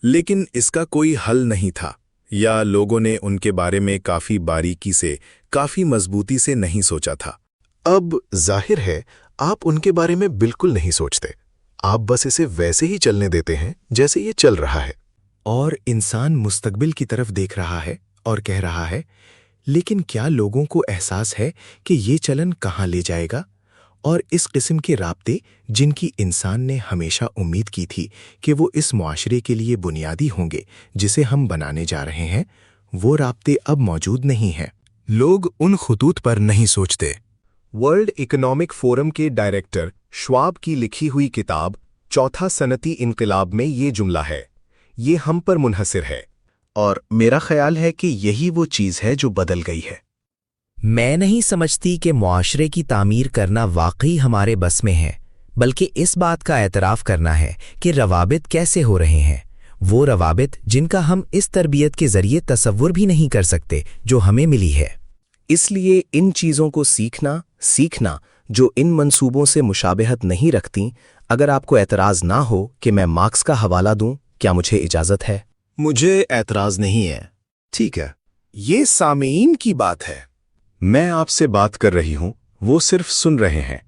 लेकिन इसका कोई हल नहीं था, या लोगों ने उनके बारे में काफ़ी बारीकी से, काफ़ी मजबूती से नहीं सोचा था। अब जाहिर है आप उनके बारे में बिल्कुल नहीं सोचते, आप बस इसे वैसे ही चलने देते हैं जैसे ये चल रहा है। और इंसान मुस्तकबिल की तरफ देख रहा है और कह रहा है, लेकिन क्या लोगों को एहसास है कि ये चलन कहाँ ले जाएगा? और इस किस्म के राब्ते जिनकी इंसान ने हमेशा उम्मीद की थी कि वो इस मुआशरे के लिए बुनियादी होंगे जिसे हम बनाने जा रहे हैं, वो राब्ते अब मौजूद नहीं हैं। लोग उन खुतूत पर नहीं सोचते। वर्ल्ड इकोनॉमिक फोरम के डायरेक्टर श्वाब की लिखी हुई किताब चौथा सनती इनकलाब में ये जुमला है, ये हम पर मुनहसिर है, और मेरा ख्याल है कि यही वो चीज़ है जो बदल गई है। मैं नहीं समझती कि मुआशरे की तामीर करना वाकई हमारे बस में है, बल्कि इस बात का एतराफ़ करना है कि रवाबित कैसे हो रहे हैं, वो रवाबित जिनका हम इस तरबियत के ज़रिए तसव्वुर भी नहीं कर सकते जो हमें मिली है। इसलिए इन चीज़ों को सीखना जो इन मंसूबों से मुशाबहत नहीं रखती। अगर आपको एतराज़ ना हो कि मैं मार्क्स का हवाला दूं, क्या मुझे इजाज़त है? मुझे एतराज़ नहीं है। ठीक है, ये सामीन की बात है। मैं आपसे बात कर रही हूं, वो सिर्फ सुन रहे हैं।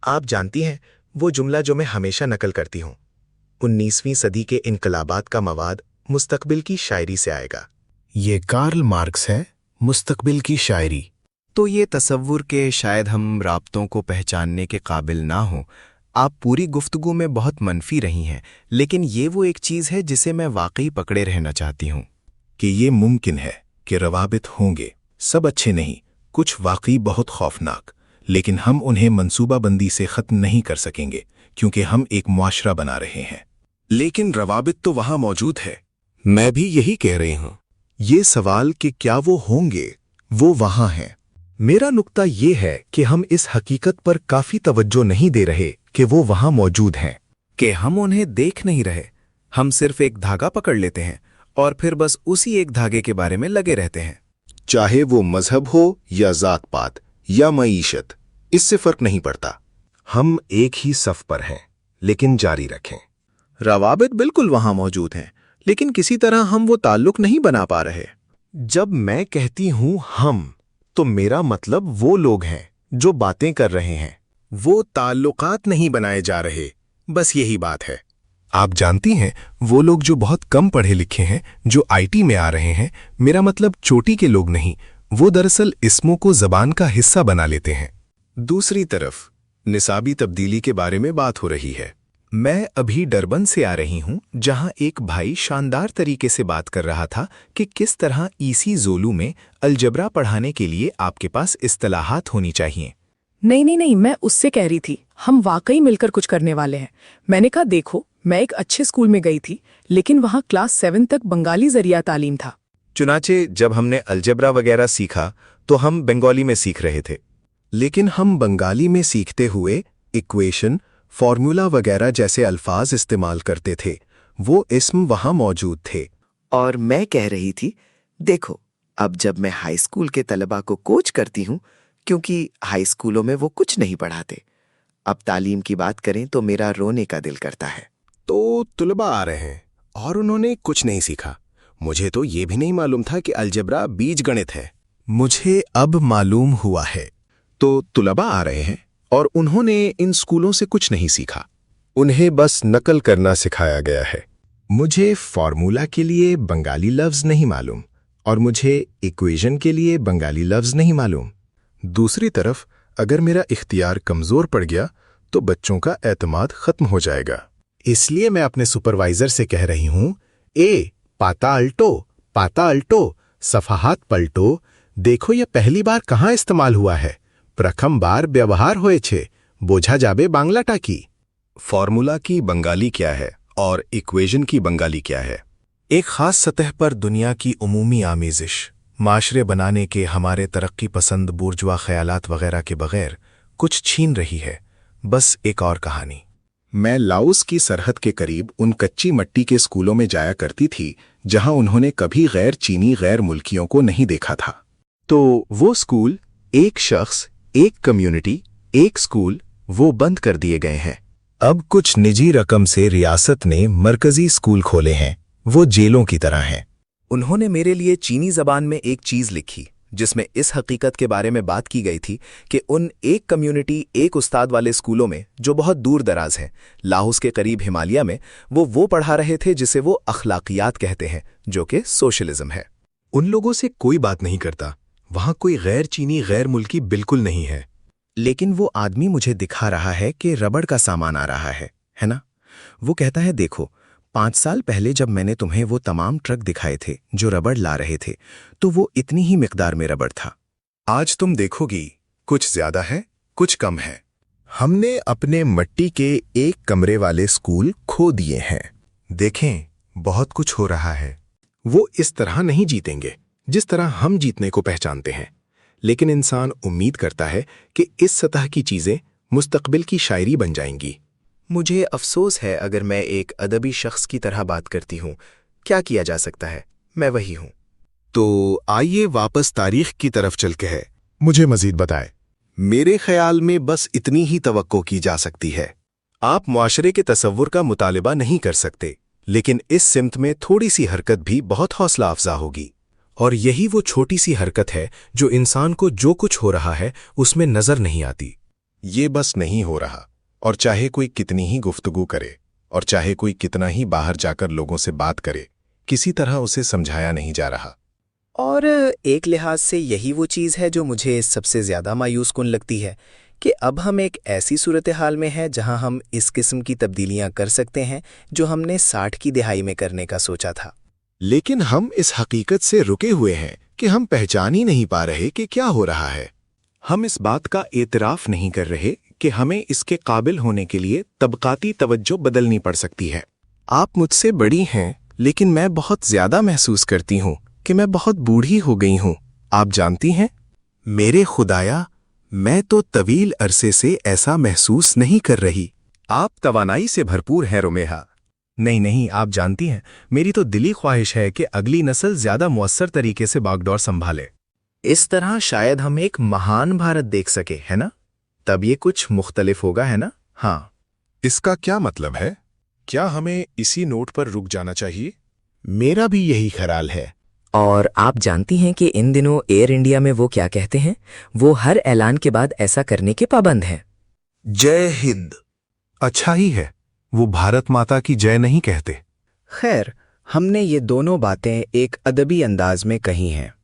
आप जानती हैं वो जुमला जो मैं हमेशा नकल करती हूं, 19वीं सदी के इनकलाबात का मवाद मुस्तकबिल की शायरी से आएगा। ये कार्ल मार्क्स है, मुस्तकबिल की शायरी। तो ये तसव्वुर के शायद हम राब्तों को पहचानने के काबिल ना हों। आप पूरी गुफ्तगू में बहुत मनफी रही हैं, लेकिन ये वो एक चीज़ है जिसे मैं वाकई पकड़े रहना चाहती हूँ कि ये मुमकिन है कि रवाबित होंगे, सब अच्छे नहीं, कुछ वाकई बहुत खौफनाक, लेकिन हम उन्हें मंसूबाबंदी से ख़त्म नहीं कर सकेंगे क्योंकि हम एक मुआशरा बना रहे हैं। लेकिन रवाबित तो वहाँ मौजूद है। मैं भी यही कह रही हूँ। ये सवाल कि क्या वो होंगे, वो वहाँ हैं। मेरा नुक्ता ये है कि हम इस हकीकत पर काफी तवज्जो नहीं दे रहे कि वो वहां मौजूद हैं। कि हम उन्हें देख नहीं रहे, हम सिर्फ एक धागा पकड़ लेते हैं और फिर बस उसी एक धागे के बारे में लगे रहते हैं। चाहे वो मजहब हो या जात पात या मईशत, इससे फर्क नहीं पड़ता। हम एक ही सफ पर हैं, लेकिन जारी रखें। रवाबित बिल्कुल वहां मौजूद हैं, लेकिन किसी तरह हम वो ताल्लुक नहीं बना पा रहे। जब मैं कहती हूं हम, तो मेरा मतलब वो लोग हैं जो बातें कर रहे हैं। वो ताल्लुकात नहीं बनाए जा रहे, बस यही बात है। आप जानती हैं, वो लोग जो बहुत कम पढ़े लिखे हैं, जो आईटी में आ रहे हैं, मेरा मतलब चोटी के लोग नहीं, वो दरअसल इस्मों को जबान का हिस्सा बना लेते हैं। दूसरी तरफ निसाबी तब्दीली के बारे में बात हो रही है। मैं अभी डरबन से आ रही हूं, जहां एक भाई शानदार तरीके से बात कर रहा था कि किस तरह ईसी जोलू में अलजबरा पढ़ाने के लिए आपके पास इस्तिलाहात होनी चाहिए। नहीं, मैं उससे कह रही थी, हम वाकई मिलकर कुछ करने वाले हैं। मैंने कहा देखो, मैं एक अच्छे स्कूल में गई थी, लेकिन वहाँ क्लास 7 तक बंगाली जरिया तालीम था। चुनाचे जब हमने अलजबरा वगैरह सीखा तो हम बंगाली में सीख रहे थे, लेकिन हम बंगाली में सीखते हुए इक्वेशन, फॉर्मूला वगैरह जैसे अल्फाज इस्तेमाल करते थे। वो इस्म वहां मौजूद थे। और मैं कह रही थी, देखो अब जब मैं हाई स्कूल के तलबा को कोच करती हूँ, क्योंकि हाई स्कूलों में वो कुछ नहीं पढ़ाते, अब तालीम की बात करें तो मेरा रोने का दिल करता है। तो तुलबा आ रहे हैं और उन्होंने कुछ नहीं सीखा। मुझे तो ये भी नहीं मालूम था कि अलजबरा बीज गणित है। मुझे अब मालूम हुआ है। तो तुलबा आ रहे हैं और उन्होंने इन स्कूलों से कुछ नहीं सीखा। उन्हें बस नकल करना सिखाया गया है। मुझे फॉर्मूला के लिए बंगाली लफ्ज नहीं मालूम और मुझे इक्वेशन के लिए बंगाली लफ्ज नहीं मालूम। दूसरी तरफ अगर मेरा इख्तियार कमजोर पड़ गया तो बच्चों का एतमाद खत्म हो जाएगा। इसलिए मैं अपने सुपरवाइजर से कह रही हूं, पाता अल्टो, सफाहात पलटो, देखो ये पहली बार कहाँ इस्तेमाल हुआ है। प्रथम बार व्यवहार होए छे, बोझा जाबे बांग्ला टाकी। फॉर्मूला की बंगाली क्या है और इक्वेशन की बंगाली क्या है? एक खास सतह पर दुनिया की उमूमी आमेजिश, माशरे बनाने के हमारे तरक्की पसंद बुर्जुआ ख्यालात वगैरह के बगैर कुछ छीन रही है। बस एक और कहानी। मैं लाओस की सरहद के करीब उन कच्ची मट्टी के स्कूलों में जाया करती थी जहां उन्होंने कभी गैर चीनी गैर मुल्कियों को नहीं देखा था। तो वो स्कूल, एक शख्स, एक कम्युनिटी, एक स्कूल, वो बंद कर दिए गए हैं। अब कुछ निजी रकम से रियासत ने मरकजी स्कूल खोले हैं। वो जेलों की तरह हैं। उन्होंने मेरे लिए चीनी जबान में एक चीज लिखी जिसमें इस हकीकत के बारे में बात की गई थी कि उन एक कम्युनिटी, एक उस्ताद वाले स्कूलों में जो बहुत दूर दराज हैं, लाहौस के करीब हिमालय में, वो पढ़ा रहे थे जिसे वो अखलाकियात कहते हैं, जो कि सोशलिज्म है। उन लोगों से कोई बात नहीं करता। वहां कोई गैर चीनी गैर मुल्की बिल्कुल नहीं है। लेकिन वो आदमी मुझे दिखा रहा है कि रबड़ का सामान आ रहा है ना? वो कहता है, देखो 5 साल पहले जब मैंने तुम्हें वो तमाम ट्रक दिखाए थे जो रबड़ ला रहे थे, तो वो इतनी ही मिकदार में रबड़ था। आज तुम देखोगी कुछ ज्यादा है, कुछ कम है। हमने अपने मट्टी के एक कमरे वाले स्कूल खो दिए हैं। देखें, बहुत कुछ हो रहा है। वो इस तरह नहीं जीतेंगे जिस तरह हम जीतने को पहचानते हैं, लेकिन इंसान उम्मीद करता है कि इस सतह की चीजें मुस्तकबिल की शायरी बन जाएंगी। मुझे अफसोस है अगर मैं एक अदबी शख्स की तरह बात करती हूँ। क्या किया जा सकता है, मैं वही हूँ। तो आइए वापस तारीख की तरफ चल के है। मुझे मजीद बताएं। मेरे ख्याल में बस इतनी ही तवक्को की जा सकती है। आप मुआशरे के तसव्वुर का मुतालिबा नहीं कर सकते, लेकिन इस सिमत में थोड़ी सी हरकत भी बहुत हौसला अफजा होगी। और यही वो छोटी सी हरकत है जो इंसान को जो कुछ हो रहा है उसमें नजर नहीं आती। ये बस नहीं हो रहा, और चाहे कोई कितनी ही गुफ्तगू करे और चाहे कोई कितना ही बाहर जाकर लोगों से बात करे, किसी तरह उसे समझाया नहीं जा रहा। और एक लिहाज से यही वो चीज़ है जो मुझे सबसे ज़्यादा मायूस कुन लगती है कि अब हम एक ऐसी सूरत हाल में हैं जहां हम इस किस्म की तब्दीलियां कर सकते हैं जो हमने 60 की दिहाई में करने का सोचा था। लेकिन हम इस हकीकत से रुके हुए हैं कि हम पहचान ही नहीं पा रहे कि क्या हो रहा है। हम इस बात का एतराफ़ नहीं कर रहे कि हमें इसके काबिल होने के लिए तबकाती तवज्जो बदलनी पड़ सकती है। आप मुझसे बड़ी हैं, लेकिन मैं बहुत ज़्यादा महसूस करती हूँ कि मैं बहुत बूढ़ी हो गई हूँ। आप जानती हैं, मेरे खुदाया, मैं तो तवील अरसे से ऐसा महसूस नहीं कर रही। आप तवानाई से भरपूर हैं रोमेहा। नहीं नहीं, आप जानती हैं, मेरी तो दिली ख्वाहिश है कि अगली नस्ल ज्यादा मुअस्सर तरीके से बागडोर संभाले। इस तरह शायद हम एक महान भारत देख सके, है ना? तब ये कुछ मुख्तलिफ होगा, है ना? हाँ। इसका क्या मतलब है? क्या हमें इसी नोट पर रुक जाना चाहिए? मेरा भी यही ख्याल है। और आप जानती हैं कि इन दिनों एयर इंडिया में वो क्या कहते हैं? वो हर ऐलान के बाद ऐसा करने के पाबंद हैं। जय हिंद। अच्छा ही है, वो भारत माता की जय नहीं कहते। खैर, हमने ये दोनों बातें एक अदबी अंदाज में कही हैं।